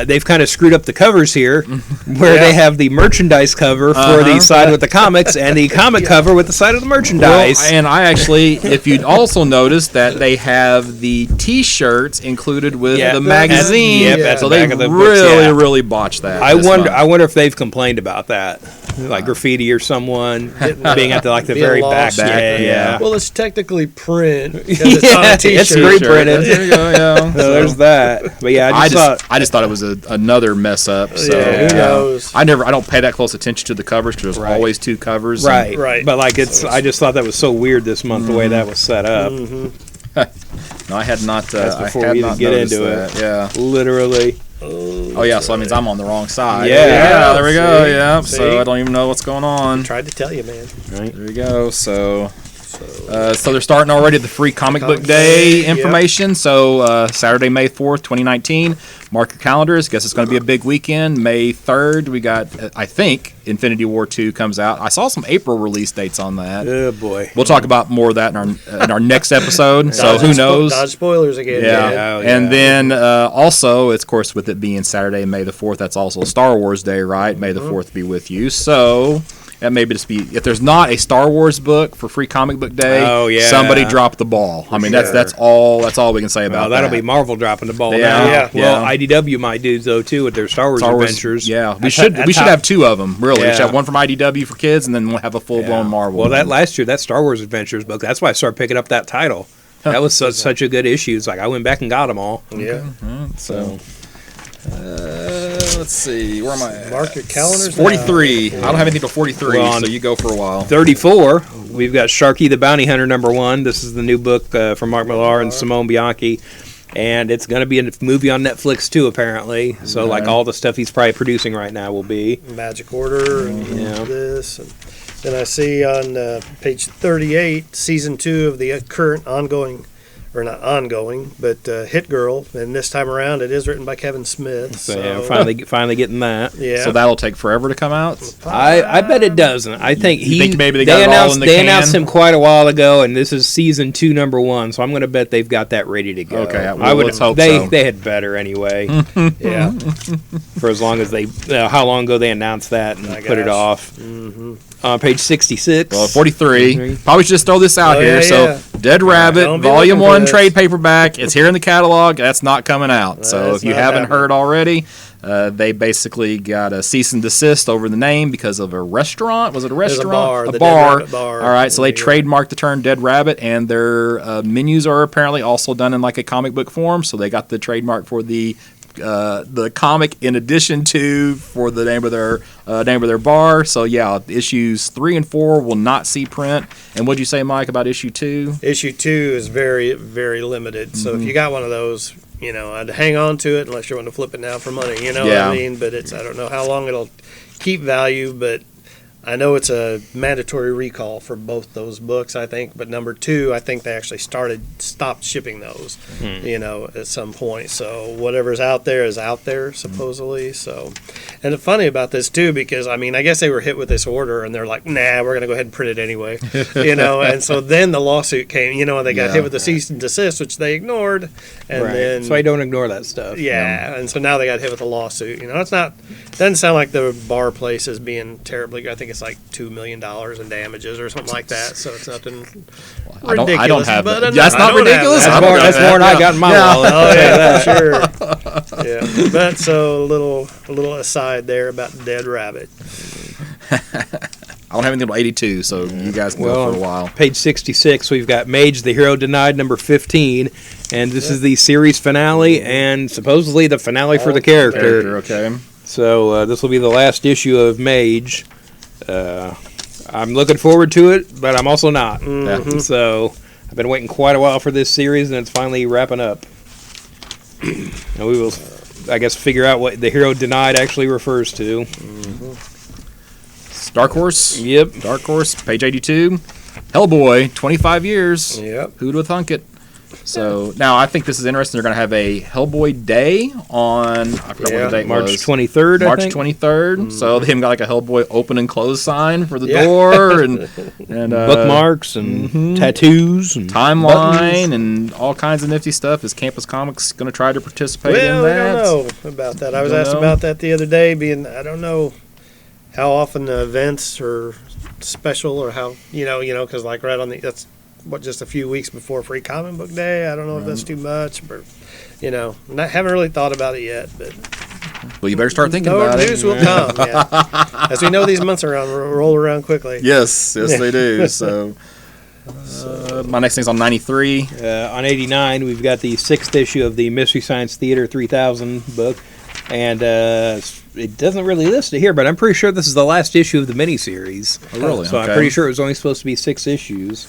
They've kind of screwed up the covers here, where they have the merchandise cover for the side with the comics and the comic cover with the side of the merchandise. Well, and I actually, if you'd also noticed that they have the T-shirts included with the magazine, Yep, at so the they back of the books, really botched that. I this wonder. month. I wonder if they've complained about that, like graffiti or someone being at the Being very back. lost. Yeah. Well, it's technically print. 'cause it's on a It's t-shirt. reprinted. There you go. Yeah. So there's that. But yeah, I just thought it was another mess up. So Yeah, who knows? I don't pay that close attention to the covers because there's Right. always 2 covers. right. Right. But like I just thought that was so weird this month the way that was set up. No, I had not. That's I before had we even not get noticed into that. it. Yeah. Literally. Oh yeah. So that means I'm on the wrong side. Yeah. There we go. See? Yeah. See? So I don't even know what's going on. Tried to tell you, man. There you go. So they're starting already the free comic book Comic day Day, yep. information. So Saturday, May 4th, 2019. Mark your calendars. Guess it's going to be a big weekend. May 3rd, we got, I think, Infinity War 2 comes out. I saw some April release dates on that. Oh boy. We'll talk about more of that in our next episode. So who knows? Dodge spoilers again. Yeah. Oh, And yeah. then also, of course, with it being Saturday, May the 4th, that's also Star Wars Day, right? May the 4th be with you. So that may just be, if there's not a Star Wars book for Free Comic Book Day, Oh, yeah. somebody dropped the ball. I mean, that's all we can say about That'll that. be Marvel dropping the ball Yeah, now. yeah. Well, IDW might do though too with their Star Wars adventures. Yeah, we That's should how- we should have 2 of them. Really, we Yeah. should have one from IDW for kids, and then we'll have a full blown Marvel. Well, that one. last year, that Star Wars Adventures book, that's why I started picking up that title. That was such a good issue. It's like I went back and got them all. Yeah. So. Let's see. Where am I? Mark your calendars. 43. I don't have anything till 43, Well, so you go for a while. 34, we've got Sharky the Bounty Hunter #1. This is the new book from Mark Millar and Simone Bianchi. And it's going to be a movie on Netflix too, apparently. So, like, all the stuff he's probably producing right now will be. Magic Order and Yeah. this. And then I see on page 38, season 2 of the current ongoing, or not ongoing, but Hit Girl. And this time around, it is written by Kevin Smith. So, yeah, finally getting that. yeah. So that'll take forever to come out. I bet it doesn't. I think You think maybe they got it all announced in the they can? announced him quite a while ago, and this is season 2, #1. So I'm going to bet they've got that ready to go. Okay, well, I would let's hope they so. they had better anyway. yeah. For as long as they how long ago they announced that and put it gosh. off. On page 66. Well, 43. Probably should just throw this out Oh, here. yeah, So, yeah. Dead Rabbit, Don't be Volume looking for 1 this. trade paperback. It's here in the catalog. That's not coming out. So, That's if you not haven't happening. heard already, they basically got a cease and desist over the name because of a restaurant. Was it a restaurant? bar, A the Dead bar. Rabbit bar. All right. So, they There you go. trademarked the term Dead Rabbit, and their menus are apparently also done in like a comic book form. So, they got the trademark for the comic in addition to for the name of their bar. So yeah, issues 3 and 4 will not see print. And what'd you say, Mike, about issue 2? Issue 2 is very, very limited. So if you got one of those, I'd hang on to it unless you're wanting to flip it now for money. You know what Yeah. I mean? But I don't know how long it'll keep value, but I know it's a mandatory recall for both those books, I think, but number 2, I think they actually stopped shipping those, at some point. So whatever's out there is out there, supposedly. So, and it's funny about this too, because I guess they were hit with this order and they're like, nah, we're going to go ahead and print it anyway, and so then the lawsuit came, and they got hit with the cease and desist, which they ignored, and then So I don't ignore that stuff. yeah, and so now they got hit with a lawsuit. It's not, doesn't sound like the bar place is being terribly good. I think it's like $2 million in damages or something like that. So it's nothing ridiculous. I don't have but that. That's not ridiculous. That's more than I got in my wallet. Oh yeah, for sure. Yeah, but so a little aside there about the dead rabbit. I don't have anything about 82, so you guys can go for a while. Page 66, we've got Mage, the Hero Denied, number 15. And this is the series finale and supposedly the finale for the character. Okay. So this will be the last issue of Mage. I'm looking forward to it, but I'm also not. Mm-hmm. So I've been waiting quite a while for this series, and it's finally wrapping up. And we will, I guess, figure out what the Hero Denied actually refers to. Dark Horse. Yep. Dark Horse, page 82. Hellboy, 25 years. Yep. Who'd have thunk it? So now I think this is interesting. They're going to have a Hellboy Day on I forgot what the date March was. 23rd. March I think. 23rd. So they even got like a Hellboy open and close sign for the door and Bookmarks and tattoos and timeline buttons. and all kinds of nifty stuff. Is Campus Comics going to try to participate Well, in we that? don't know about that. I was Don't asked know? about that the other day. I don't know how often the events are special or how because like right on that's just a few weeks before Free Comic Book Day. I don't know if that's too much, but haven't really thought about it yet. But Well, you better start thinking no about news it. will come. Yeah. As we know, these months roll around quickly. Yes, they do. So my next thing's on 93. On 89, we've got the 6th issue of the Mystery Science Theater 3000 book. And it doesn't really list it here, but I'm pretty sure this is the last issue of the miniseries. Oh, really? So Okay. I'm pretty sure it was only supposed to be 6 issues.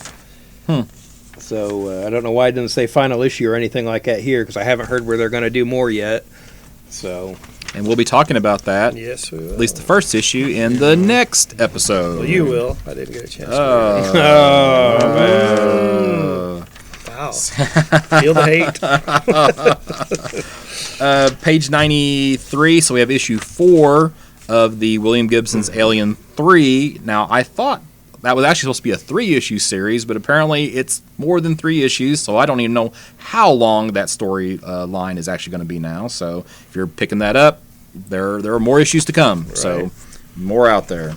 So I don't know why it doesn't say final issue or anything like that here, because I haven't heard where they're going to do more yet. So And we'll be talking about that, Yes, we will. at least the first issue, in the next episode. Well, you will. I didn't get a chance. Wow. Feel the hate. Page 93, so we have issue 4 of the William Gibson's Alien 3. Now, I thought that was actually supposed to be a 3-issue series, but apparently it's more than 3 issues, so I don't even know how long that story line is actually going to be now. So if you're picking that up, there are more issues to come, so more out there.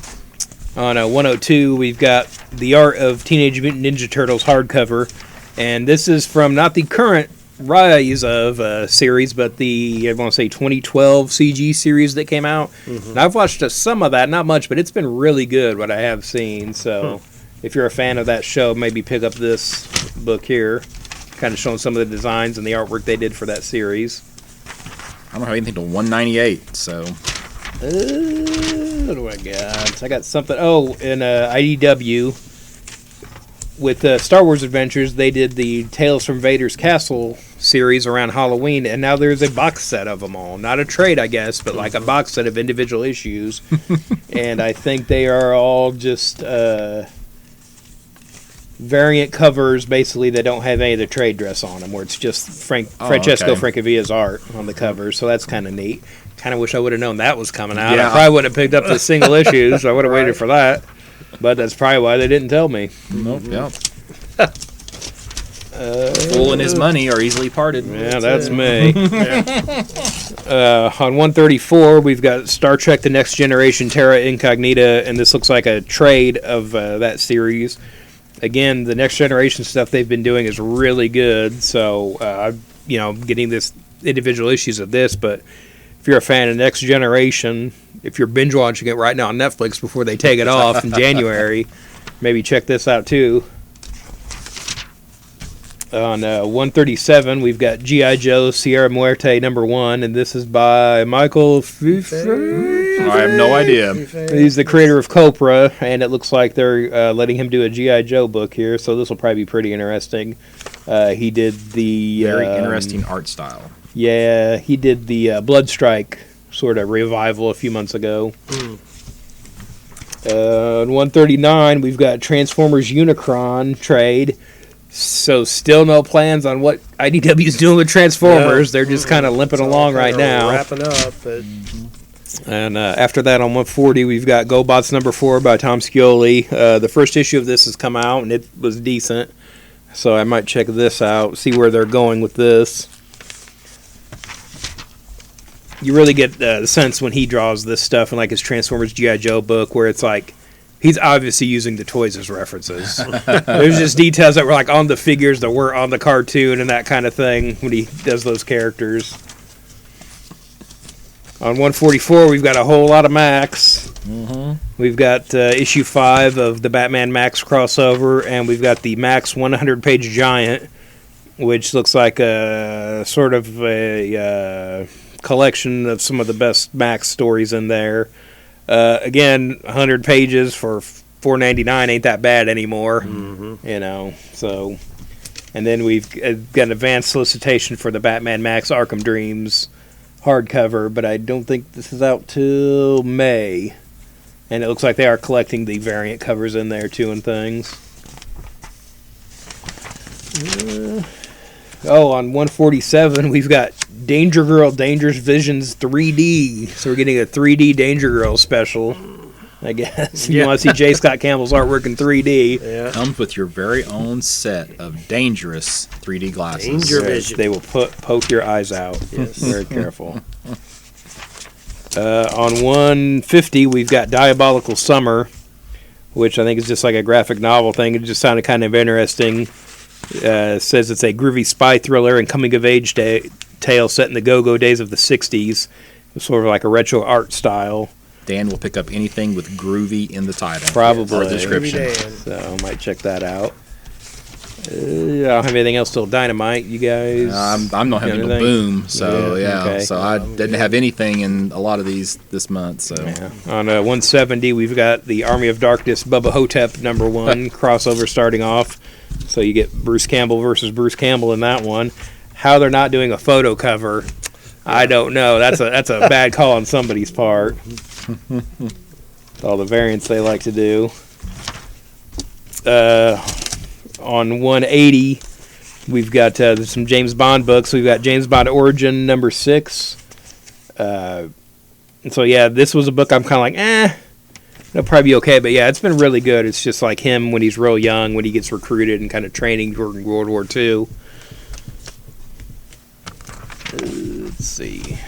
on 102, we've got The Art of Teenage Mutant Ninja Turtles hardcover. And this is from not the current Rise of series, but the, I want to say, 2012 CG series that came out. And I've watched some of that, not much, but it's been really good, what I have seen. So if you're a fan of that show, maybe pick up this book here. Kind of showing some of the designs and the artwork they did for that series. I don't have anything to 198, so... What do I got? I got something. Oh, in IDW, with Star Wars Adventures, they did the Tales from Vader's Castle series around Halloween, and now there's a box set of them all. Not a trade, I guess, but like a box set of individual issues. And I think they are all just variant covers, basically, that don't have any of the trade dress on them, where it's just Francesco Francovilla's art on the cover, so that's kind of neat. Kind of wish I would have known that was coming out. Yeah. I probably wouldn't have picked up the single issues. I would have waited for that. But that's probably why they didn't tell me. Nope, yeah. Fool and his money are easily parted. Yeah, that's me. On 134, we've got Star Trek The Next Generation Terra Incognita, and this looks like a trade of that series. Again, the Next Generation stuff they've been doing is really good, so, getting this individual issues of this, but if you're a fan of Next Generation, if you're binge watching it right now on Netflix before they take it off in January, maybe check this out too. On 137, we've got G.I. Joe Sierra Muerte #1, and this is by Michael Fife. I have no idea. He's the creator of Copra, and it looks like they're letting him do a G.I. Joe book here, so this will probably be pretty interesting. He did the... Very interesting art style. Yeah, he did the Bloodstrike sort of revival a few months ago. On 139, we've got Transformers Unicron trade. So still no plans on what IDW is doing with Transformers. No. They're just kind of limping along right now. Wrapping up, but And after that, on 140, we've got GoBots number 4 by Tom Scioli. The first issue of this has come out, and it was decent. So I might check this out, see where they're going with this. You really get the sense when he draws this stuff in like his Transformers G.I. Joe book, where it's like he's obviously using the toys as references. There's just details that were like on the figures that were on the cartoon and that kind of thing when he does those characters. On 144, we've got a whole lot of Max. We've got issue 5 of the Batman Max crossover, and we've got the Max 100-page giant, which looks like a sort of a collection of some of the best Max stories in there. Again, 100 pages for $4.99 ain't that bad anymore, you know. So, and then we've got an advanced solicitation for the Batman Max Arkham Dreams hardcover, but I don't think this is out till May. And it looks like they are collecting the variant covers in there too and things. On 147, we've got Danger Girl Dangerous Visions 3D. So we're getting a 3D Danger Girl special, I guess. You want to see J. Scott Campbell's artwork in 3D. yeah. Comes with your very own set of dangerous 3D glasses. Danger vision. They will poke your eyes out. Yes. Very careful. On 150, we've got Diabolical Summer, which I think is just like a graphic novel thing. It just sounded kind of interesting. Says it's a groovy spy thriller and coming-of-age tale set in the go-go days of the 60s. It's sort of like a retro art style. Dan will pick up anything with groovy in the title. Probably. Or description. Groovy Dan. So I might check that out. I don't have anything else till Dynamite. You guys? I'm not having a anything? boom, so Yeah, yeah. okay. So I didn't have anything in a lot of these this month. So Yeah. On 170, we've got the Army of Darkness Bubba Hotep number 1 crossover starting off. So you get Bruce Campbell versus Bruce Campbell in that one. How they're not doing a photo cover, I don't know. That's a bad call on somebody's part. All the variants they like to do. On 180, we've got some James Bond books. We've got James Bond Origin number 6. And so yeah, this was a book I'm kind of like, it'll probably be okay. But yeah, it's been really good. It's just like him when he's real young, when he gets recruited and kind of training during World War II. Let's see.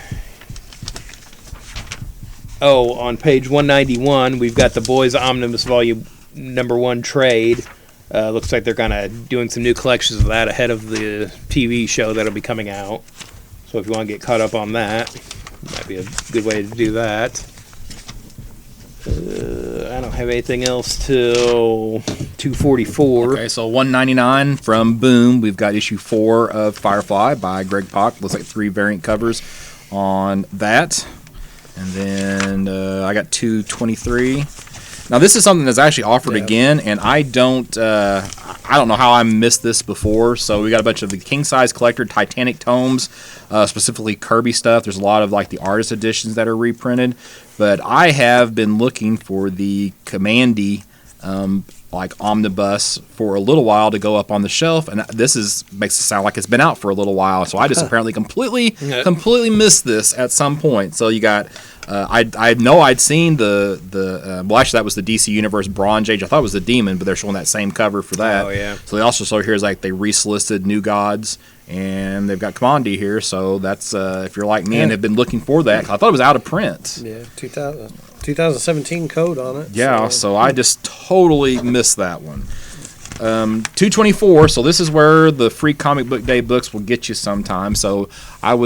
On page 191, we've got the Boys Omnibus Volume number 1 trade. Looks like they're kind of doing some new collections of that ahead of the TV show that'll be coming out. So if you want to get caught up on that, might be a good way to do that. I don't have anything else till 244. okay, so 199 from Boom. We've got issue 4 of Firefly by Greg Pak. Looks like 3 variant covers on that. And then I got 223. Now this is something that's actually offered again, and I don't know how I missed this before. So we got a bunch of the king size collector Titanic tomes, specifically Kirby stuff. There's a lot of like the artist editions that are reprinted, but I have been looking for the Commandy like omnibus for a little while to go up on the shelf, and this makes it sound like it's been out for a little while. So I just apparently completely missed this at some point. So you got. I know I'd seen the well, actually that was the DC Universe Bronze Age. I thought it was the Demon, but they're showing that same cover for that. Oh yeah. So they also show here is like they resolicited New Gods, and they've got Commandy here. So that's if you're like me and have been looking for that, I thought it was out of print. Yeah, 2017 code on it. Yeah, so I just totally missed that one. 224. So this is where the free comic book day books will get you sometime. So I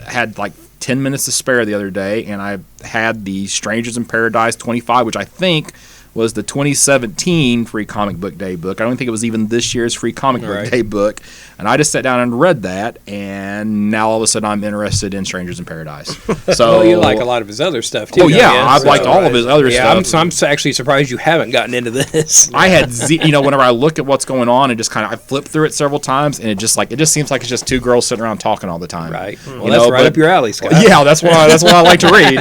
had like 10 minutes to spare the other day, and I had the Strangers in Paradise 25, which I think was the 2017 Free Comic Book Day book. I don't think it was even this year's Free Comic Book Day book. And I just sat down and read that, and now all of a sudden I'm interested in Strangers in Paradise. So Well, you like a lot of his other stuff too. Oh don't yeah, you? I've liked all of his other stuff. I'm actually surprised you haven't gotten into this. I had, whenever I look at what's going on, and just kind of I flip through it several times, and it just seems like it's just two girls sitting around talking all the time. Right. Well, You that's know, right but- up your alley, Scott. Yeah, that's what I like to read,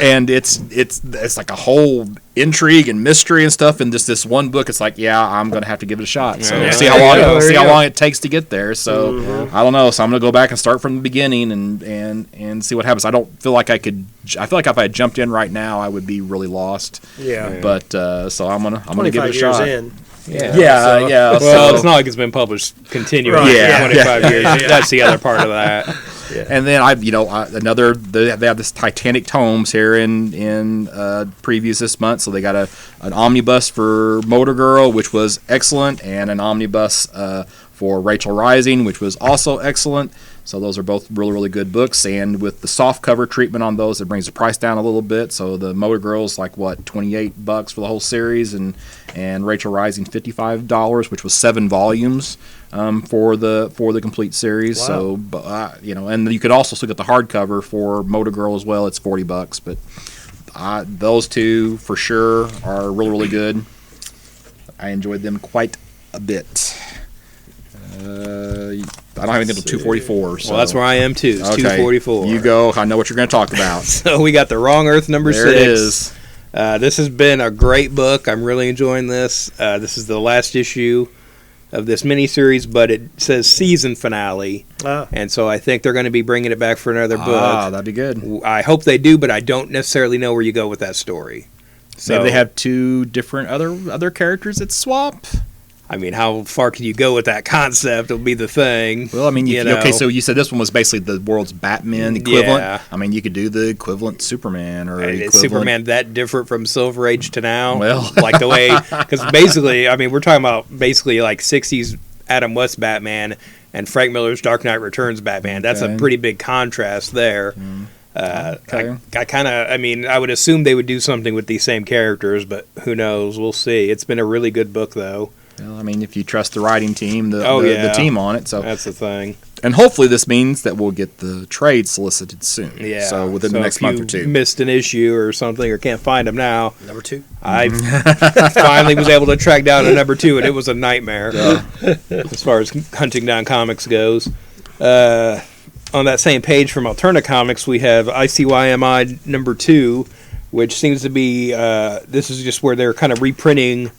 and it's like a whole intrigue and mystery and stuff. And just this one book, it's like, yeah, I'm gonna have to give it a shot. So Yeah. see There how you long go, there you how go. long it takes to get there. So I don't know. So I'm gonna go back and start from the beginning and see what happens. I don't feel like I could. I feel like if I had jumped in right now, I would be really lost. Yeah. But so I'm gonna give it a 25 years shot. in. Yeah. Yeah. Well, so- it's not like it's been published continually Right, for yeah, 25 years. That's the other part of that. And then they have this Titanic tomes here in previews this month. So they got an omnibus for Motor Girl, which was excellent, and an omnibus for Rachel Rising, which was also excellent. So those are both really, really good books. And with the soft cover treatment on those, it brings the price down a little bit. So the Motor Girl's like $28 for the whole series, and Rachel Rising $55, which was 7 volumes for the complete series. Wow. So and you could also still get the hardcover for Motor Girl as well. It's $40, but those two for sure are really, really good. I enjoyed them quite a bit. I don't have anything until 244. So. Well, that's where I am too. It's Okay, 244. You go. I know what you're going to talk about. So we got The Wrong Earth number There 6. it is. This has been a great book. I'm really enjoying this. This is the last issue of this miniseries, but it says season finale, and so I think they're going to be bringing it back for another book. That'd be good. I hope they do, but I don't necessarily know where you go with that story. So Maybe they have 2 different other characters that swap. I mean, how far can you go with that concept? Will be the thing. Well, I mean, you know. okay, so you said this one was basically the world's Batman equivalent. Yeah. I mean, you could do the equivalent Superman or And equivalent. is Superman that different from Silver Age to now? Well. like the way, because basically, I mean, we're talking about basically like 60s Adam West Batman and Frank Miller's Dark Knight Returns Batman. That's a Okay. pretty big contrast there. Okay. I kind of, I mean, I would assume they would do something with these same characters, but who knows? We'll see. It's been a really good book, though. Well, I mean, if you trust the writing team, the yeah. team on it. So, That's the thing. and hopefully this means that we'll get the trade solicited soon. Yeah. So within the next if month you or two. missed an issue or something or can't find them now, Number 2. I finally was able to track down a number 2, and it was a nightmare as far as hunting down comics goes. On that same page from Alterna Comics, we have ICYMI number 2, which seems to be this is just where they're kind of reprinting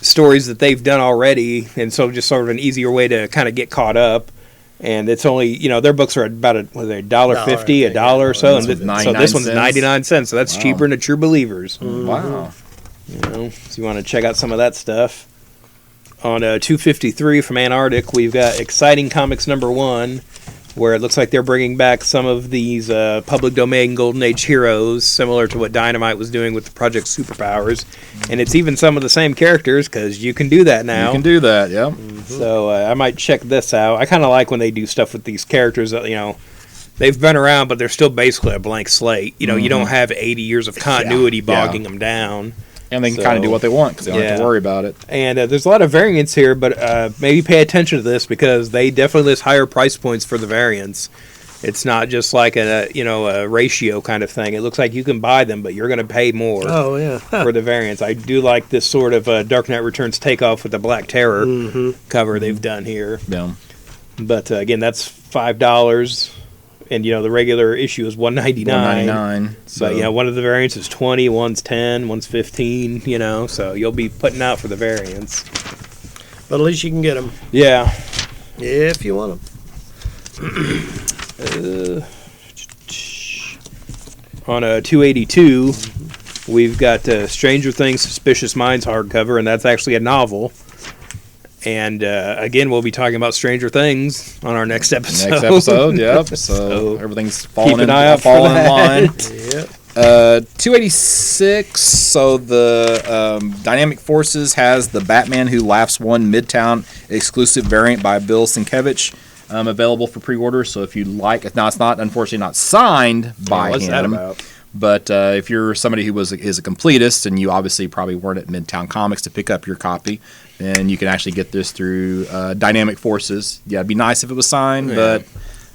stories that they've done already, and so just sort of an easier way to kind of get caught up. And it's only, their books are about $1.50, $1 or so, and This one's so this one's 99 99 cents. So that's Wow. cheaper than the True Believers. Wow. So you want to check out some of that stuff. On 253 from Antarctic, we've got Exciting Comics number 1, where it looks like they're bringing back some of these public domain Golden Age heroes, similar to what Dynamite was doing with the Project Superpowers. And it's even some of the same characters, because you can do that now. You can do that, yeah. So I might check this out. I kind of like when they do stuff with these characters that, they've been around, but they're still basically a blank slate. You don't have 80 years of continuity bogging them down. And they can kind of do what they want because they don't have to worry about it. And there's a lot of variants here, but maybe pay attention to this because they definitely list higher price points for the variants. It's not just like a ratio kind of thing. It looks like you can buy them, but you're going to pay more Oh, yeah. for the variants. I do like this sort of Dark Knight Returns takeoff with the Black Terror cover they've done here. Yeah. But again, that's $5, and the regular issue is $1.99. $1.99. But one of the variants is 20, one's 10, one's 15. So you'll be putting out for the variants. But at least you can get them Yeah. if you want them. On 282, we've got Stranger Things Suspicious Minds hardcover, and that's actually a novel. And again, we'll be talking about Stranger Things on our next episode. Next episode, yep. So So everything's keep falling an eye out for in that. line. Yep. 286. So the Dynamic Forces has the Batman Who Laughs One Midtown exclusive variant by Bill Sienkiewicz available for pre-order. So if you like, now it's not unfortunately not signed by What's him. that about? But if you're somebody who is a completist, and you obviously probably weren't at Midtown Comics to pick up your copy, then you can actually get this through Dynamic Forces. Yeah, it'd be nice if it was signed, but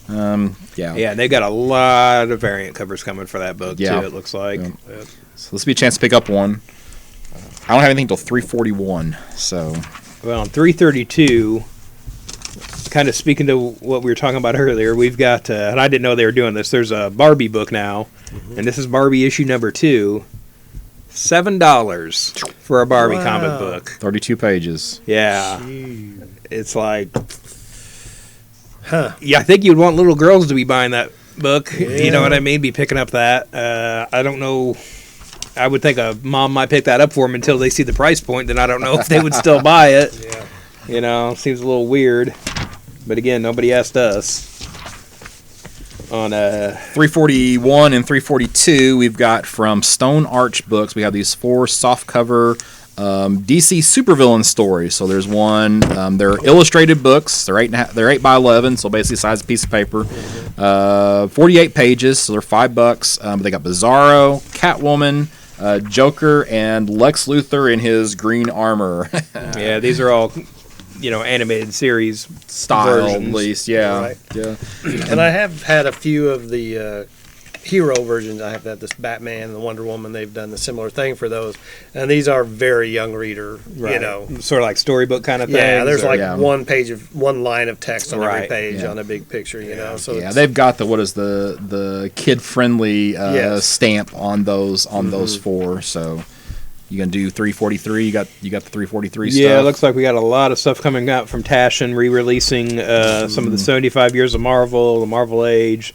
yeah. Yeah, they got a lot of variant covers coming for that book, too, it looks like. Yeah. So this will be a chance to pick up one. I don't have anything until 341, so... Well, on 332, kind of speaking to what we were talking about earlier, we've got, and I didn't know they were doing this, there's a Barbie book now, and this is Barbie issue number 2. $7 for a Barbie comic book. 32 pages. Yeah. Jeez. It's like... Huh. Yeah, I think you'd want little girls to be buying that book. You know what I mean? Be picking up that. I don't know. I would think a mom might pick that up for them until they see the price point. Then I don't know if they would still buy it. Yeah. You know, seems a little weird. But again, nobody asked us. On 341 and 342, we've got from Stone Arch Books. We have these 4 softcover DC supervillain stories. So there's one. They're illustrated books. They're 8 by 11, so basically size of a piece of paper. 48 pages, so they're $5. They got Bizarro, Catwoman, Joker, and Lex Luthor in his green armor. yeah, these are all, animated series Style, versions. at least, yeah. Right. Yeah. And I have had a few of the hero versions. I have had this Batman and the Wonder Woman. They've done the similar thing for those. And these are very young reader, Sort of like storybook kind of thing. Yeah, there's like Yeah. one line of text on every Right. page Yeah. on a big picture, So Yeah, it's- they've got the kid friendly Yes. stamp on those 4. So you gonna do 343? You got the 343 stuff. Yeah, it looks like we got a lot of stuff coming out from Taschen, re-releasing some of the 75 years of Marvel, the Marvel Age,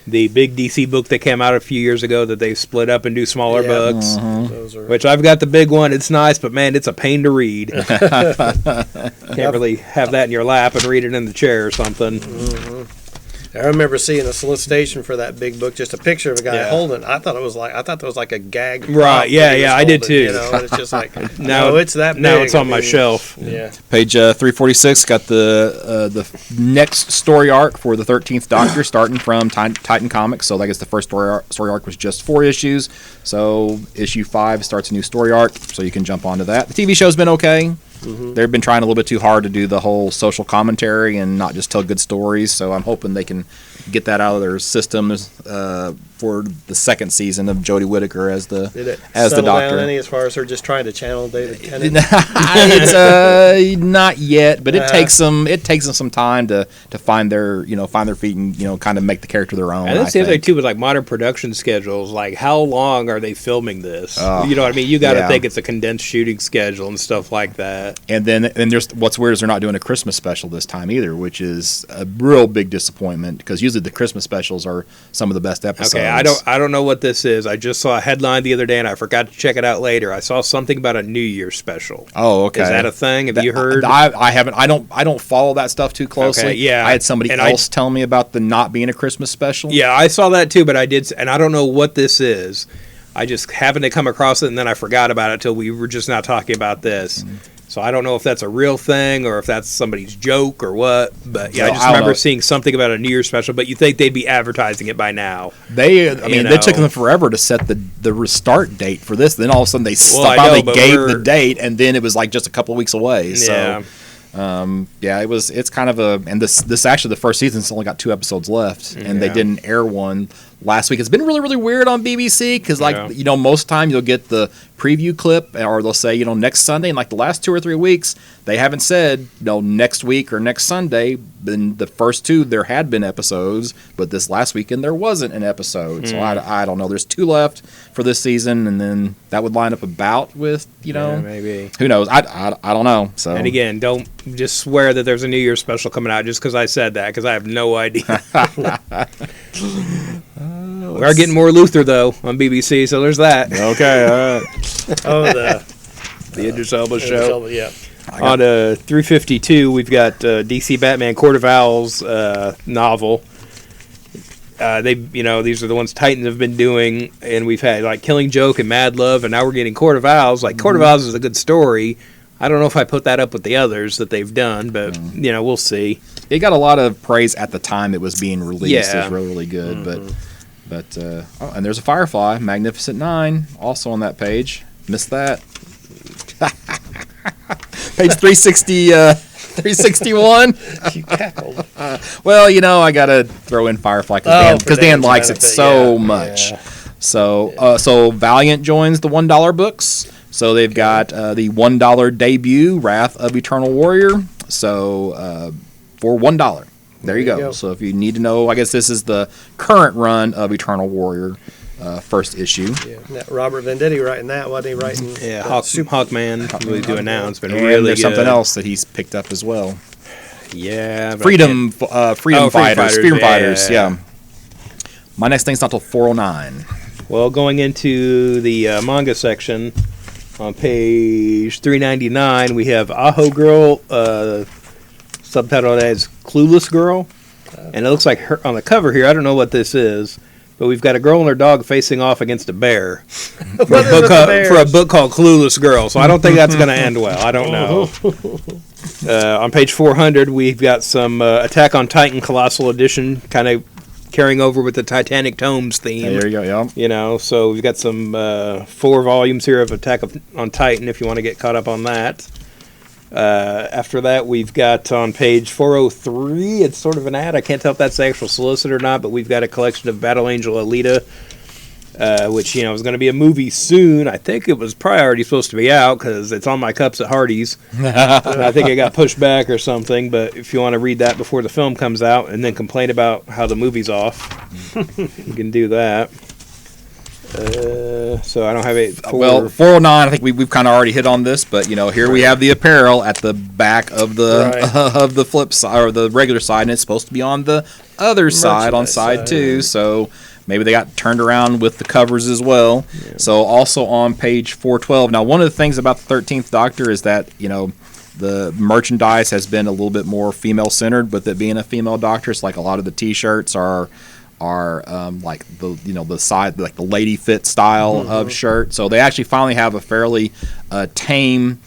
the big DC book that came out a few years ago that they split up and do smaller Yeah. books. those are Which I've got the big one. It's nice, but man, it's a pain to read. Can't really have that in your lap and read it in the chair or something. I remember seeing a solicitation for that big book, just a picture of a guy Yeah. holding it. I thought that was like a gag. Right, prop yeah, that he was yeah, I did holding, too. It's just like Now no, it's that big. Now it's on my I mean, shelf. Yeah. Page 346 got the next story arc for the 13th Doctor, starting from Titan Comics. So I guess the first story arc was just 4 issues. So issue 5 starts a new story arc, so you can jump onto that. The TV show's been okay. They've been trying a little bit too hard to do the whole social commentary and not just tell good stories. So I'm hoping they can get that out of their system for the second season of Jodie Whittaker as the Did it as the settle down Doctor. any as far as her just trying to channel David Tennant? It's not yet, but it takes them some time to find their feet and kind of make the character their own. And that's the I other thing think. too with like modern production schedules. Like, how long are they filming this? Oh, You know what I mean? You got to yeah. think it's a condensed shooting schedule and stuff like that. And then there's what's weird is they're not doing a Christmas special this time either, which is a real big disappointment because usually the Christmas specials are some of the best episodes. Okay, I don't know what this is. I just saw a headline the other day and I forgot to check it out later. I saw something about a New Year's special. Oh, okay. Is that a thing? Have you heard? I haven't. I don't follow that stuff too closely. Okay, yeah. I had somebody And else tell me about the not being a Christmas special. Yeah, I saw that too, but I did, and I don't know what this is. I just happened to come across it, and then I forgot about it till we were just now talking about this. So I don't know if that's a real thing or if that's somebody's joke or what. But yeah, Well, I just I don't remember know. seeing something about a New Year's special. But you think they'd be advertising it by now? They know. took them forever to set the restart date for this. Then all of a sudden they Well, I finally know, but gave we're- the date, and then it was like just a couple of weeks away. Yeah. So it's kind of and this actually the first season's only got 2 episodes left, and they Yeah. didn't air one last week. It's been really, really weird on BBC because Yeah. most time you'll get the preview clip or they'll say next Sunday, and like the last 2 or 3 weeks they haven't said next week or next Sunday. Then the first 2 there had been episodes, but this last weekend there wasn't an episode. So I don't know. There's 2 left for this season, and then that would line up about with Yeah, maybe. who knows. I don't know. So And again, don't just swear that there's a New Year's special coming out just because I said that, because I have no idea. We are getting more Luther, though, on BBC, so there's that. okay, all right. Oh, the The Idris Elba show. Yeah. On 352, we've got DC Batman Court of Owls novel. These are the ones Titans have been doing, and we've had like Killing Joke and Mad Love, and now we're getting Court of Owls. Like Court of Owls is a good story. I don't know if I put that up with the others that they've done, but we'll see. It got a lot of praise at the time it was being released. It Yeah. was really, really good, but But and there's a Firefly, Magnificent 9, also on that page. Missed that. Page 360, 361. You cackled. Well, I gotta throw in Firefly because Dan Dan's likes it benefit, so yeah. much. Yeah. So Valiant joins the $1 books. So they've got the $1 debut, Wrath of Eternal Warrior. So for $1. There you go. So if you need to know, I guess this is the current run of Eternal Warrior, first issue. Yeah. That Robert Venditti writing that, wasn't he writing? Yeah, that Hawkman, really doing now. It's been And really there's good. something else that he's picked up as well. Yeah. but Freedom Fighters. yeah. Yeah. My next thing's not till 409. Well, going into the manga section, on page 399, we have Aho Girl, subtitled as Clueless Girl. And it looks like her on the cover here, I don't know what this is, but we've got a girl and her dog facing off against a bear. For a book called Clueless Girl. So I don't think that's going to end well. I don't know. On page 400, we've got some Attack on Titan Colossal Edition, kind of carrying over with the Titanic Tomes theme. There you go, yeah. So we've got some 4 volumes here of Attack on Titan if you want to get caught up on that. After that, we've got on page 403, it's sort of an ad. I can't tell if that's the actual solicit or not, but we've got a collection of Battle Angel Alita, which, is going to be a movie soon. I think it was probably already supposed to be out because it's on my cups at Hardee's. And I think it got pushed back or something, but if you want to read that before the film comes out and then complain about how the movie's off, you can do that. So I don't have it. Well, 409. I think we've kind of already hit on this, but here we have the apparel at the back of the of the flip side or the regular side, and it's supposed to be on the other side on side 2. So maybe they got turned around with the covers as well. Yeah. So also on page 412. Now, one of the things about the 13th Doctor is that the merchandise has been a little bit more female centered, with it being a female Doctor. It's like a lot of the T-shirts are like the side, like the lady fit style of shirt. So they actually finally have a fairly tame,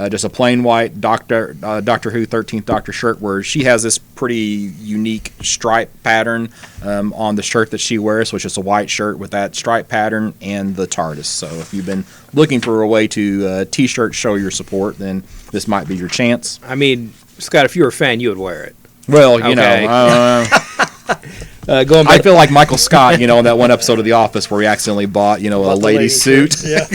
just a plain white Doctor Who 13th Doctor shirt, where she has this pretty unique stripe pattern on the shirt that she wears, which is a white shirt with that stripe pattern and the TARDIS. So if you've been looking for a way to T-shirt show your support, then this might be your chance. I mean, Scott, if you were a fan, you would wear it. Well, going back, I feel like Michael Scott, in that one episode of The Office where he accidentally bought, a lady suit. Yeah.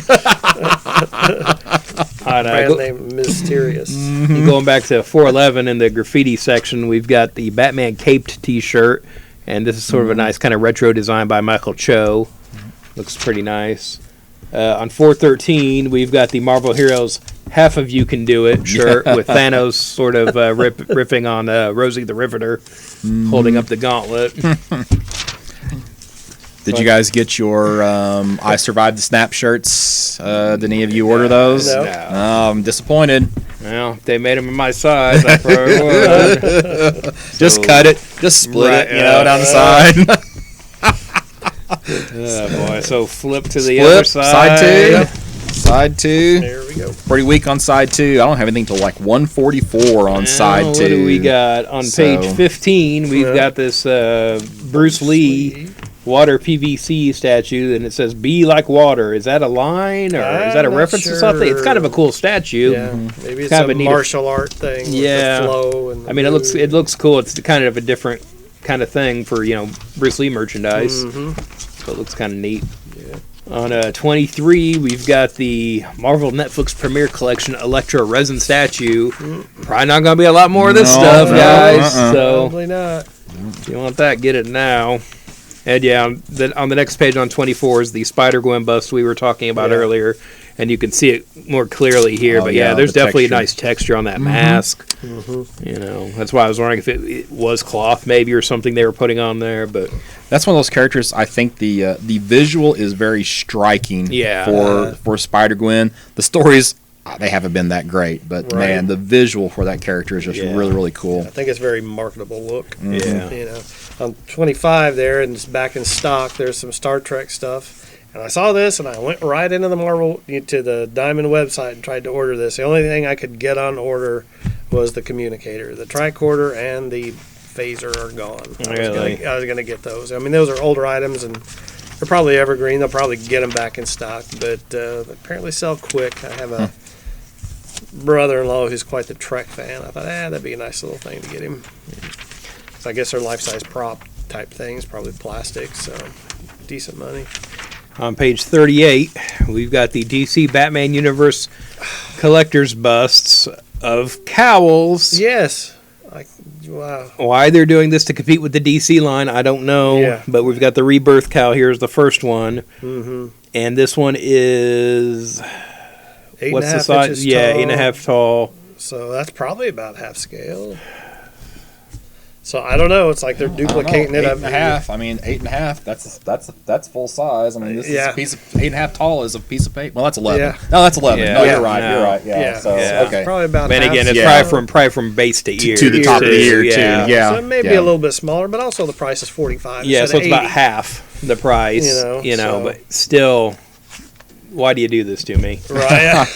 Brand name Mysterious. Going back to 411 in the graffiti section, we've got the Batman caped T-shirt, and this is sort of a nice kind of retro design by Michael Cho. Looks pretty nice. On 413, we've got the Marvel Heroes Half of You Can Do It shirt with Thanos sort of riffing on Rosie the Riveter, holding up the gauntlet. Did you guys get your I Survived the Snap shirts? Did any of you order those? No. I'm disappointed. Well, if they made them in my size, I probably would. Just cut it. Just split it, down the side. Oh, boy. So flip to the other side. Side 2. Yep. Side 2. There we go. Pretty weak on side 2. I don't have anything till like 144 on side 2. What do we got? On page 15, we've got this Bruce Lee water PVC statue, and it says "Be like water." Is that a line, or is that a reference to something? It's kind of a cool statue. Yeah, maybe it's kind a martial art thing. Yeah, with the flow and I mean, it looks cool. It's kind of a different kind of thing for Bruce Lee merchandise. So it looks kind of neat. Yeah. On 23, we've got the Marvel Netflix Premiere Collection Elektra resin statue. Probably not going to be a lot more of this stuff, guys. So probably not. If you want that, get it now. And yeah, on the next page on 24 is the Spider-Gwen bust we were talking about earlier, and you can see it more clearly here. But there's definitely a nice texture on that mask. That's why I was wondering if it was cloth maybe or something they were putting on there. But that's one of those characters. I think the visual is very striking. For Spider-Gwen. The stories, they haven't been that great, but man, the visual for that character is just really, really cool. I think it's a very marketable look. On 25 there, and it's back in stock, there's some Star Trek stuff. And I saw this, and I went right into the to the Diamond website and tried to order this. The only thing I could get on order was the communicator, the tricorder, and the phaser are gone. Really? I was gonna get those. I mean, those are older items and they're probably evergreen. They'll probably get them back in stock, but apparently sell quick. I have a brother-in-law who's quite the Trek fan. I thought, that'd be a nice little thing to get him. So I guess they're life-size prop type things, probably plastic, so decent money. On page 38, we've got the DC Batman Universe collector's busts of cowls. Yes. Wow. Why they're doing this to compete with the DC line, I don't know. Yeah. But we've got the Rebirth cowl. Here's the first one. Mm-hmm. And this one is... 8.5 size? inches Yeah, tall. 8.5 tall. So that's probably about half scale. So I don't know. It's like they're duplicating it. 8.5. I mean, 8.5. That's full size. I mean, this is a piece of 8.5 tall is a piece of paper. Well, that's 11. Yeah. No, that's 11. Yeah. No, Yeah. you're right. No. You're right. Yeah. Yeah. So Yeah. okay. Probably about And half again, it's Yeah. probably from base to ear. To the top of the ear too. Yeah. So it may be a little bit smaller, but also the price is $45. Yeah, so instead it's of about 80. half the price. You know, so- but still, why do you do this to me? Right.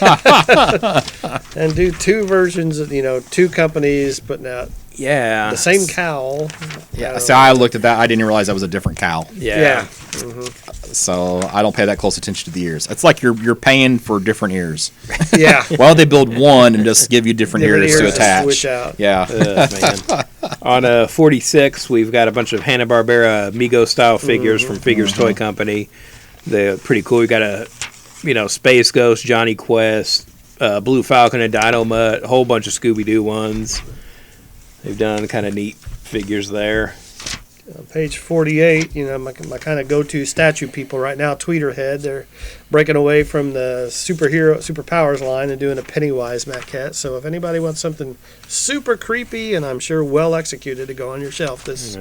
And do two versions of, two companies putting out Yeah. the same cowl. Yeah. So I looked at that. I didn't realize that was a different cowl. Yeah. So I don't pay that close attention to the ears. It's like you're paying for different ears. Yeah. Why don't they build one and just give you different ears to to attach? switch out. Yeah. Man. On 46, we've got a bunch of Hanna-Barbera Mego style figures from Figures Toy Company. They're pretty cool. We got a, Space Ghost, Johnny Quest, Blue Falcon, and Dino Mutt, a whole bunch of Scooby-Doo ones. They've done kind of neat figures there. Page 48, my kind of go-to statue people right now, Tweeterhead. They're breaking away from the superpowers line and doing a Pennywise maquette. So if anybody wants something super creepy and I'm sure well executed to go on your shelf, this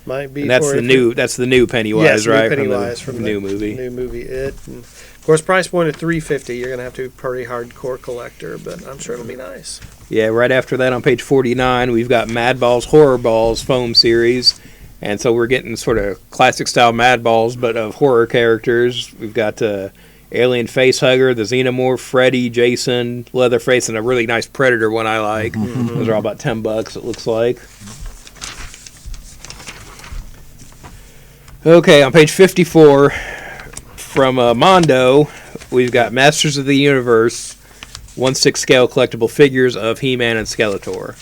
might be. And that's for the it. new. That's the new Pennywise, Yes, new right? Pennywise from the new movie. New movie, It. And of course, price point at $350. You're gonna have to be a pretty hardcore collector, but I'm sure it'll be nice. Yeah, right after that on page 49, we've got Mad Balls Horror Balls foam series. And so we're getting sort of classic style Mad Balls, but of horror characters. We've got Alien Facehugger, the Xenomorph, Freddy, Jason, Leatherface, and a really nice Predator one I like. Those are all about $10, it looks like. Okay, on page 54, from Mondo, we've got Masters of the Universe 1/6 scale collectible figures of He-Man and Skeletor.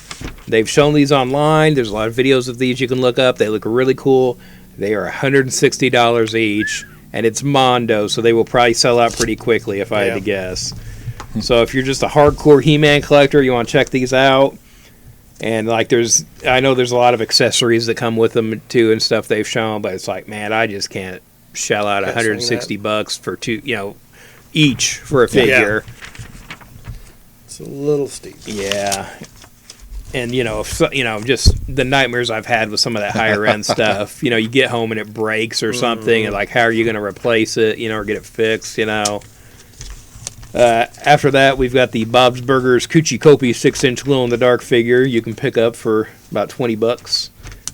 They've shown these online. There's a lot of videos of these you can look up. They look really cool. They are $160 each, and it's Mondo, so they will probably sell out pretty quickly if I had to guess. So if you're just a hardcore He-Man collector, you want to check these out. And I know there's a lot of accessories that come with them too and stuff they've shown, but it's like, man, I just can't shell out $160 for two, each for a figure. It's a little steep. Yeah. And, just the nightmares I've had with some of that higher end stuff. You get home and it breaks or something, and how are you going to replace it, or get it fixed, After that, we've got the Bob's Burgers Coochie Kopi 6-inch glow-in-the-dark figure you can pick up for about $20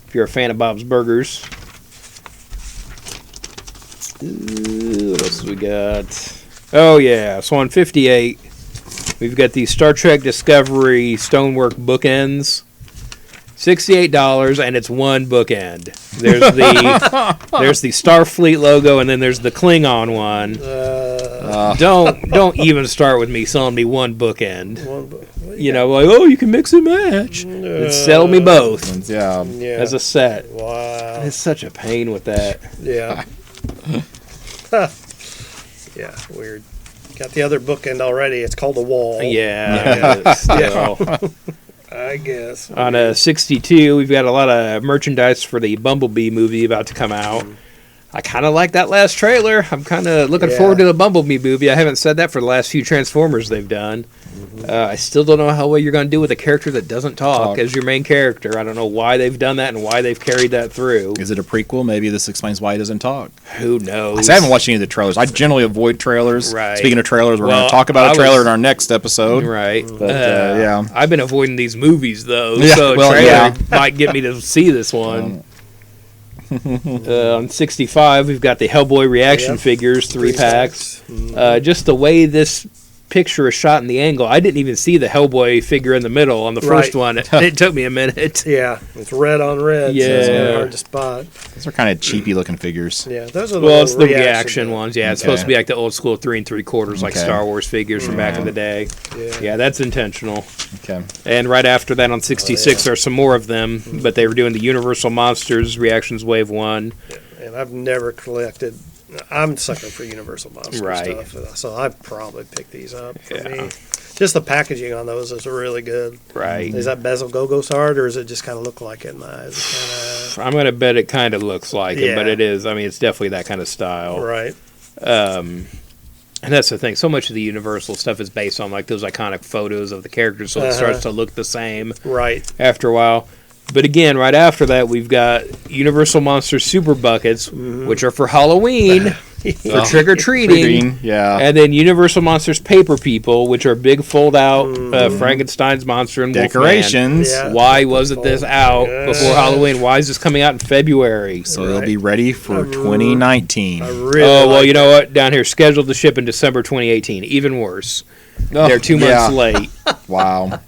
if you're a fan of Bob's Burgers. Ooh, what else we got? Oh, yeah. So on 58... we've got the Star Trek Discovery Stonework bookends, $68, and it's one bookend. There's the Starfleet logo, and then there's the Klingon one. Don't even start with me selling me one bookend. You can mix and match. Sell me both Yeah. as a set. Wow. It's such a pain with that. Yeah. Yeah. Weird. Got the other bookend already. It's called a wall. Yeah. Still. I guess. On 62, we've got a lot of merchandise for the Bumblebee movie about to come out. I kind of like that last trailer. I'm kind of looking forward to the Bumblebee movie. I haven't said that for the last few Transformers they've done. I still don't know how well you're going to do with a character that doesn't talk as your main character. I don't know why they've done that and why they've carried that through. Is it a prequel? Maybe this explains why he doesn't talk. Who knows? I haven't watched any of the trailers. I generally avoid trailers. Right. Speaking of trailers, we're Well, going to talk about I a trailer was- in our next episode. Right. But, yeah. I've been avoiding these movies, though. Yeah, So well, a trailer yeah. might get me to see this one. On 65, we've got the Hellboy reaction figures, 3 packs. Just the way this picture is shot in the angle. I didn't even see the Hellboy figure in the middle on the first Right. one. It took me a minute. Yeah, it's red on red, so it's kind Yeah. of hard to spot. Those are kind of cheapy looking figures. Yeah, those are the Well, little it's the reaction ones. Yeah, it's supposed to Okay. be like the old school 3 3/4, like Okay. Star Wars figures from back in the day. Yeah, that's intentional. Okay. And right after that on 66, there's some more of them, but they were doing the Universal Monsters Reactions Wave 1. And I've never collected. I'm a sucker for Universal Monster Right. stuff, so I'd probably pick these up for Yeah. me. Just the packaging on those is really good. Right. Is that bezel Go-Go's hard, or does it just kind of look like it in my eyes? I'm going to bet it kind of looks like it, but Yeah. it is. I mean, it's definitely that kind of style. Right. And that's the thing. So much of the Universal stuff is based on like those iconic photos of the characters, so it starts to look the same Right. after a while. But again, right after that, we've got Universal Monster Super Buckets, which are for Halloween, for trick or treating. Yeah. And then Universal Monsters Paper People, which are big fold out Frankenstein's monster and Wolfman. Decorations. Yeah. Why wasn't this out before Halloween? Why is this coming out in February? So they'll be ready for 2019. I really Oh, well, like you know what? Down here, scheduled to ship in December 2018. Even worse. They're 2 months late. Wow.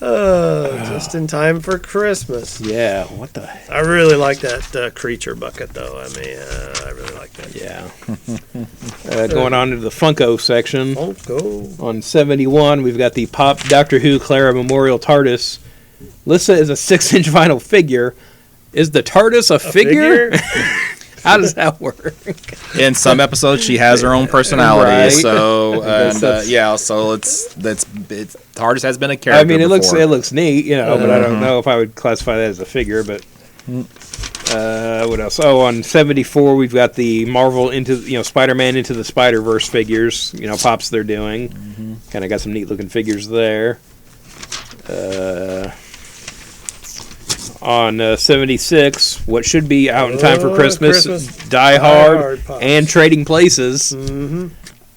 just in time for Christmas. Yeah, what the? I really like that creature bucket, though. I mean, I really like that. Yeah. Going on to the Funko section. Oh, go. On 71, we've got the Pop Doctor Who Clara Memorial TARDIS. Lissa is a 6-inch vinyl figure. Is the TARDIS a figure? How does that work? In some episodes, she has her own personality. Right. So That's- yeah, so it's TARDIS has been a character. I mean, it before. looks neat, you know, but I don't know if I would classify that as a figure. But what else? Oh, on 74, we've got the Marvel Spider-Man Into the Spider-Verse figures. You know, pops they're doing. Kind of got some neat looking figures there. On 76, what should be out in time for Christmas, Christmas. Die Hard, Hard pops. and Trading Places.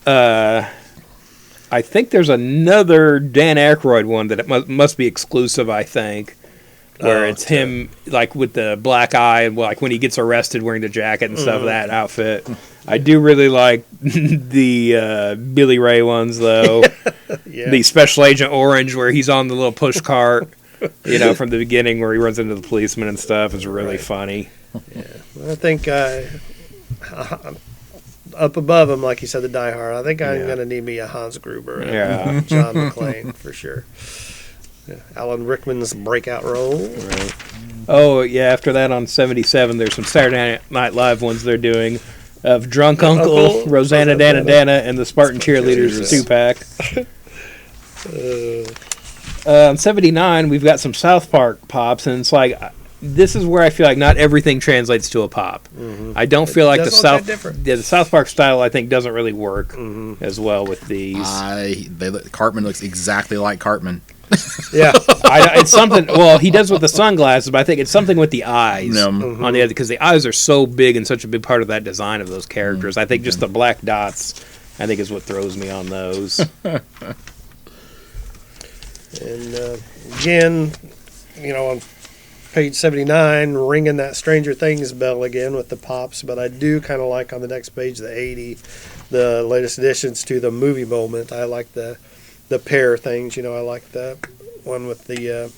I think there's another Dan Aykroyd one that it must be exclusive, I think, where it's him like with the black eye and like when he gets arrested wearing the jacket and stuff, that outfit. I do really like the Billy Ray ones, though. Yeah. The Special Agent Orange where he's on the little push cart. You know, from the beginning where he runs into the policeman and stuff is really funny. I think up above him, like you said, the Die Hard. I think I'm Yeah. going to need me a Hans Gruber and Yeah. John McClane for sure. Yeah. Alan Rickman's breakout role. Oh, yeah, after that on 77, there's some Saturday Night Live ones they're doing of Drunk Uncle, Rosanna Dana Dana, and the Spartan Cheerleaders 2-pack. On 79, we've got some South Park pops, and it's like, this is where I feel like not everything translates to a pop. I don't feel like the does look that South different. the South Park style, I think, doesn't really work as well with these. Cartman looks exactly like Cartman. Yeah. It's something. Well, he does with the sunglasses, but I think it's something with the eyes Yeah. on the other because the eyes are so big and such a big part of that design of those characters. I think just the black dots, I think, is what throws me on those. And again, you know, on page 79, ringing that Stranger Things bell again with the pops. But I do kind of like on the next page, the 80, the latest additions to the movie moment. I like the pair things. You know, I like the one with the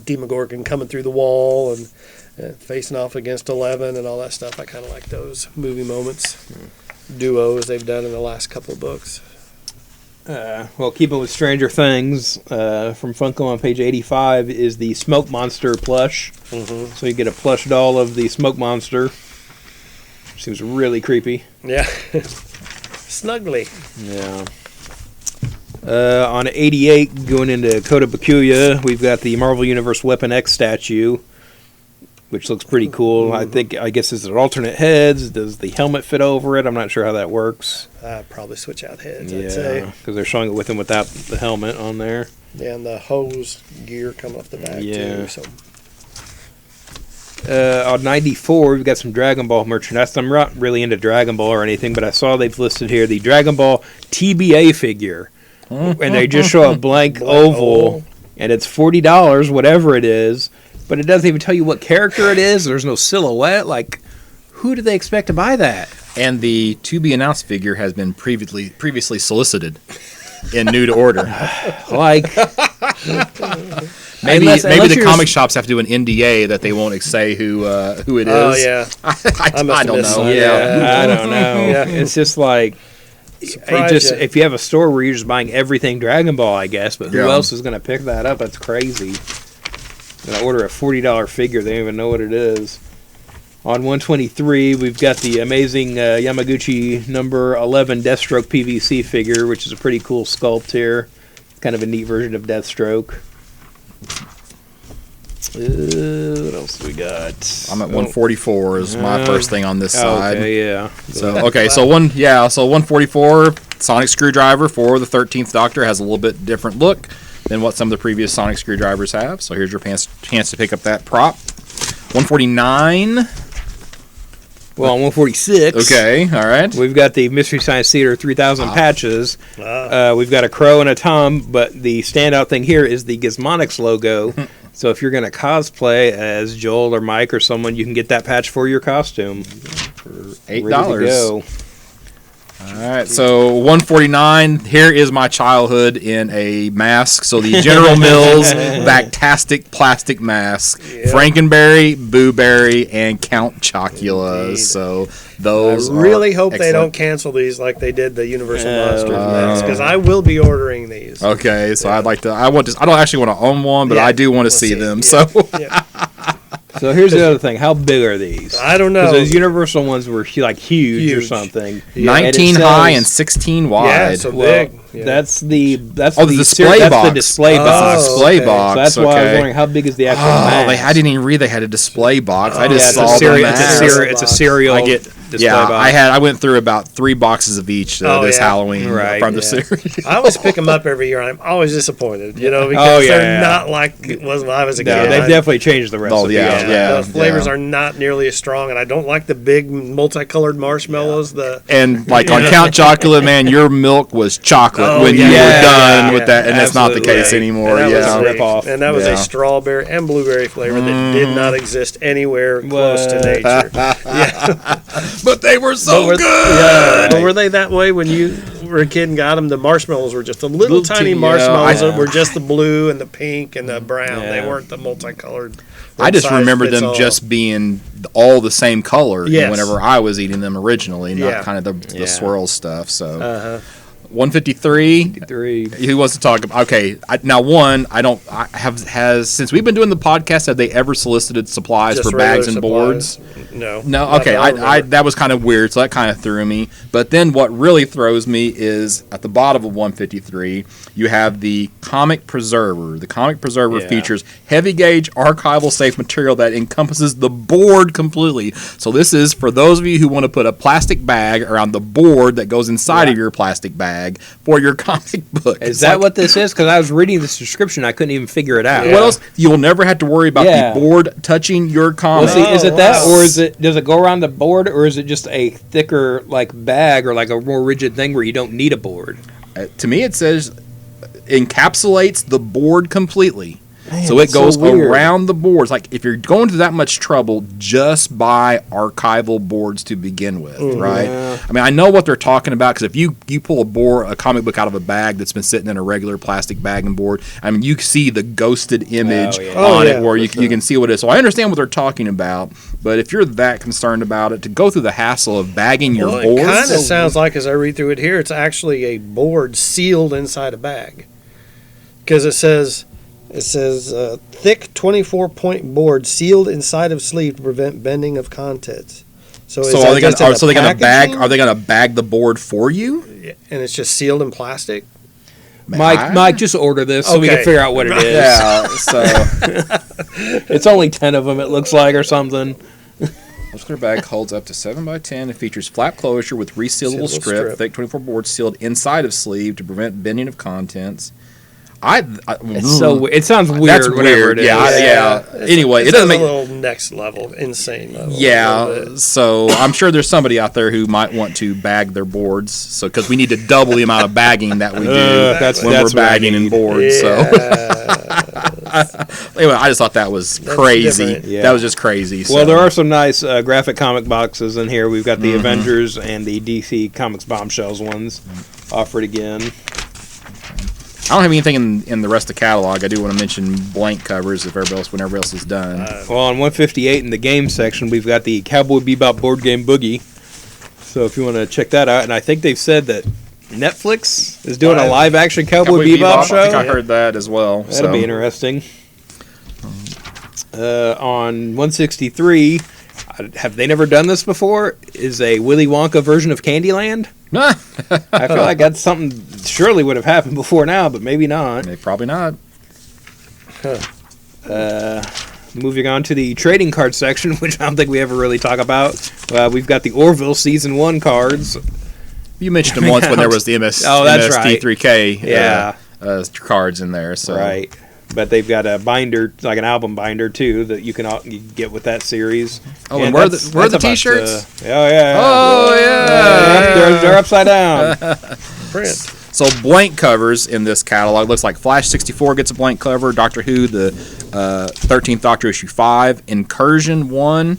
Demogorgon coming through the wall and facing off against 11 and all that stuff. I kind of like those movie moments, duos they've done in the last couple of books. Well, keeping with Stranger Things, from Funko on page 85 is the Smoke Monster plush. So you get a plush doll of the Smoke Monster. Seems really creepy. Yeah. Snuggly. Yeah. On 88, going into Kota Bakuya, we've got the Marvel Universe Weapon X statue, which looks pretty cool. I guess is it alternate heads? Does the helmet fit over it? I'm not sure how that works. Probably switch out heads, I'd say. Yeah, because they're showing it with him without the helmet on there. Yeah, and the hose gear coming off the back, Yeah. too. So. On 94, we've got some Dragon Ball merchandise. I'm not really into Dragon Ball or anything, but I saw they've listed here the Dragon Ball TBA figure. And they just show a blank oval, and it's $40, whatever it is, but it doesn't even tell you what character it is. There's no silhouette. Like, who do they expect to buy that? And the to be announced figure has been previously solicited. in new to order? Like, Maybe Unless the you're comic shops have to do an NDA that they won't say who it is. Oh yeah, I must have don't missed know. that. Yeah. I don't know. Yeah. It's just like, Surprised ya. if you have a store where you're just buying everything Dragon Ball, I guess, but who Yeah. else is going to pick that up? That's crazy. Gonna order a $40 figure, they don't even know what it is. On 123, we've got the amazing Yamaguchi number 11 Deathstroke PVC figure, which is a pretty cool sculpt here. Kind of a neat version of Deathstroke. What else do we got? I'm at 144 is my first thing on this side. Okay, yeah. So 144 sonic screwdriver for the 13th Doctor has a little bit different look than what some of the previous sonic screwdrivers have. So here's your chance to pick up that prop. 149. Well, on 146. Okay, all right. We've got the Mystery Science Theater 3000 patches. Ah. We've got a crow and a tom, but the standout thing here is the Gizmonix logo. So if you're going to cosplay as Joel or Mike or someone, you can get that patch for your costume. $8. Ready to go. All right, so 149. Here is my childhood in a mask. So the General Mills Bactastic plastic mask, Frankenberry, Boo Berry, and Count Chocula. Indeed. So those. I really hope they excellent. don't cancel these like they did the Universal Oh, Monsters no. because I will be ordering these. Okay, so I'd like to. I want to. I don't actually want to own one, but Yeah, I do want to we'll see them. Yeah. So Yeah. So here's the other thing. How big are these? I don't know. Because those Universal ones were like huge or Huge. something. Yeah. 19 And it high says- and 16 wide. Yeah, so Well, big. Yeah. that's the the display that's box. the display Oh, box. display okay. box. So that's why I was okay. wondering how big is the actual Oh, mask. I didn't even read they had a display box. I Oh, just Yeah, saw it's a, the cereal, mask. it's a cereal I get display yeah. box. I went through about 3 boxes of each Oh, this yeah. Halloween Right, from the yeah. series. I always pick them up every year. I'm always disappointed, because yeah, they're yeah. not like it was when I was a No, kid. they've definitely changed the recipe. yeah, yeah. The flavors yeah. are not nearly as strong, and I don't like the big multicolored marshmallows. The And like on Count Chocula, man, your milk was chocolate Oh, when you yeah. were done Yeah, with that, and that's not the absolutely. case anymore. and that Yeah. was Rip off. and that was Yeah. a strawberry and blueberry flavor that did not exist anywhere close to What? nature. But they were so But were- good. But were they that way when you were a kid and got them? The marshmallows were just the little tiny teeny, yeah. marshmallows I- that were just the blue and the pink and the brown. Yeah. They weren't the multicolored. I just one size remember fits them all. just being all the same color Yes. whenever I was eating them originally, not Yeah. kind of the Yeah. swirl stuff. So Uh-huh. 153. 3. Who wants to talk about? Okay, has since we've been doing the podcast, have they ever solicited supplies Just for bags and regular boards? supplies. No. No, Not okay, that I remember. that was kind of weird, so that kind of threw me. But then what really throws me is at the bottom of 153, you have the Comic Preserver. The Comic Preserver Yeah. features heavy gauge archival safe material that encompasses the board completely. So this is for those of you who want to put a plastic bag around the board that goes inside of your plastic bag for your comic book. Is It's that like, what this is? Because I was reading this description, I couldn't even figure it out. What else? You'll never have to worry about Yeah. the board touching your Well, comic. see, is it that, wow. or does it go around the board, or is it just a thicker like bag or like a more rigid thing where you don't need a board? To me, it says encapsulates the board completely. So it that's so goes weird. around the boards. Like if you're going to that much trouble, just buy archival boards to begin with, right? Yeah. I mean, I know what they're talking about because if you pull a comic book out of a bag that's been sitting in a regular plastic bag and board, I mean, you see the ghosted image yeah. Oh, on yeah, it where for you can see what it is. So I understand what they're talking about, but if you're that concerned about it, to go through the hassle of bagging your Well, it boards, kind of sounds like, as I read through it here, it's actually a board sealed inside a bag. Because it says thick 24-point board sealed inside of sleeve to prevent bending of contents. So, is so that are they just in going a so they going to bag? packaging? Are they going to bag the board for you? And it's just sealed in plastic? Mike, just order this so we can Okay. figure out what it is. Yeah. So. It's only 10 of them, it looks like, or something. Muscular bag holds up to 7x10 and features flap closure with resealable Sealable strip, strip. thick 24 board sealed inside of sleeve to prevent bending of contents. It's so it sounds weird. That's whatever weird. It is. Yeah. Anyway, it doesn't a make. little next level, insane level. a little Yeah, bit. so I'm sure there's somebody out there who might want to bag their boards. So because we need to double the amount of bagging that we do that's when what we're I bagging in need. boards. So Yeah. anyway, I just thought that was crazy. different. Yeah. That was just crazy. Well, so. there are some nice graphic comic boxes in here. We've got the Mm-hmm. Avengers and the DC Comics Bombshells ones offered again. don't have anything in the rest of the catalog. I do want to mention blank covers whenever else is done. Well, on 158 in the game section, we've got the Cowboy Bebop board game Boogie. So if you want to check that out, and I think they've said that Netflix is doing a live action Cowboy Bebop show. I think I heard that as well. That'll be interesting. On 163, have they never done this before? Is a Willy Wonka version of Candyland? I feel like that's something surely would have happened before now, but maybe not. Probably not. Moving on to the trading card section, which I don't think we ever really talk about. We've got the Orville Season 1 cards. You mentioned them once when there was the MST3K cards in there. So. Right. But they've got a binder, like an album binder, too, that you can get with that series. Oh, and where the T-shirts? Oh, yeah. They're upside down. Print. So blank covers in this catalog. Looks like Flash 64 gets a blank cover. Doctor Who, the 13th Doctor issue 5. Incursion 1.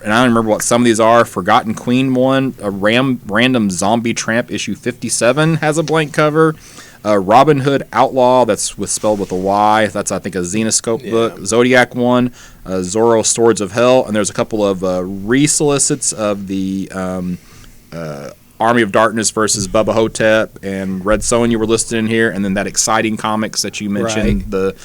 And I don't remember what some of these are. Forgotten Queen 1. A Random Zombie Tramp issue 57 has a blank cover. Robin Hood Outlaw, that's spelled with a Y. That's, I think, a Xenoscope book. Zodiac 1. Zorro Swords of Hell. And there's a couple of resolicits of the Army of Darkness versus Bubba Hotep and Red Sonja were listed in here, and then that Exciting Comics that you mentioned, the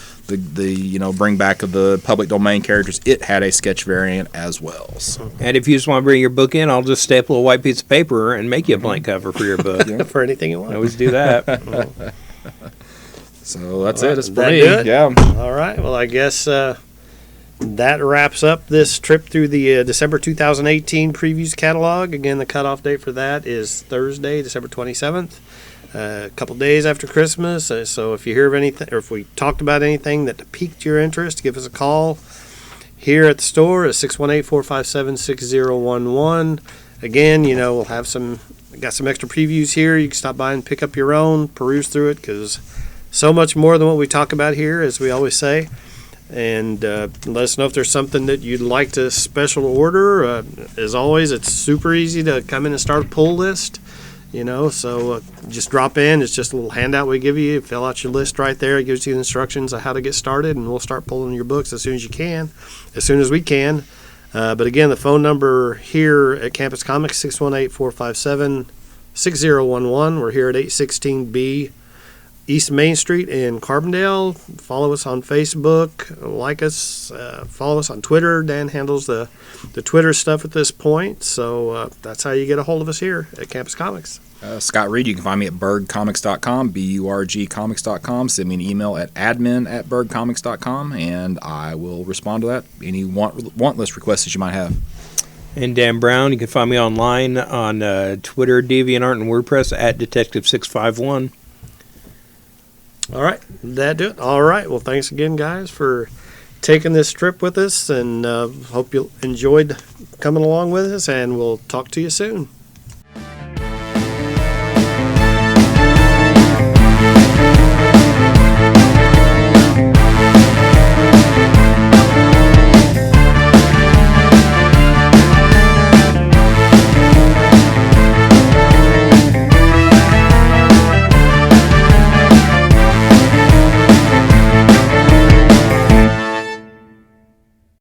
bring back of the public domain characters. It had a sketch variant as well. So. And if you just want to bring your book in, I'll just staple a white piece of paper and make you a blank cover for your book. For anything you want. I always do that. So that's it. It's for me. Yeah. All right. Well, I guess that wraps up this trip through the December 2018 previews catalog. Again, the cutoff date for that is Thursday, December 27th, a couple days after Christmas. So if you hear of anything, or if we talked about anything that piqued your interest, give us a call here at the store at 618-457-6011. Again, we'll have got some extra previews here. You can stop by and pick up your own, peruse through it, because so much more than what we talk about here, as we always say. And let us know if there's something that you'd like to special order. As always, it's super easy to come in and start a pull list. So just drop in. It's just a little handout we give you. Fill out your list right there. It gives you the instructions on how to get started, and we'll start pulling your books as soon as we can. But again, the phone number here at Campus Comics, 618-457-6011. We're here at 816B East Main Street in Carbondale. Follow us on Facebook, like us, follow us on Twitter. Dan handles the Twitter stuff at this point, so that's how you get a hold of us here at Campus Comics. Scott Reed, you can find me at burgcomics.com, burgcomics.com. Send me an email at admin@burgcomics.com, and I will respond to that. Any want list requests that you might have. And Dan Brown, you can find me online on Twitter, DeviantArt, and WordPress at Detective651. All right, that do it. All right, well, thanks again, guys, for taking this trip with us, and hope you enjoyed coming along with us, and we'll talk to you soon.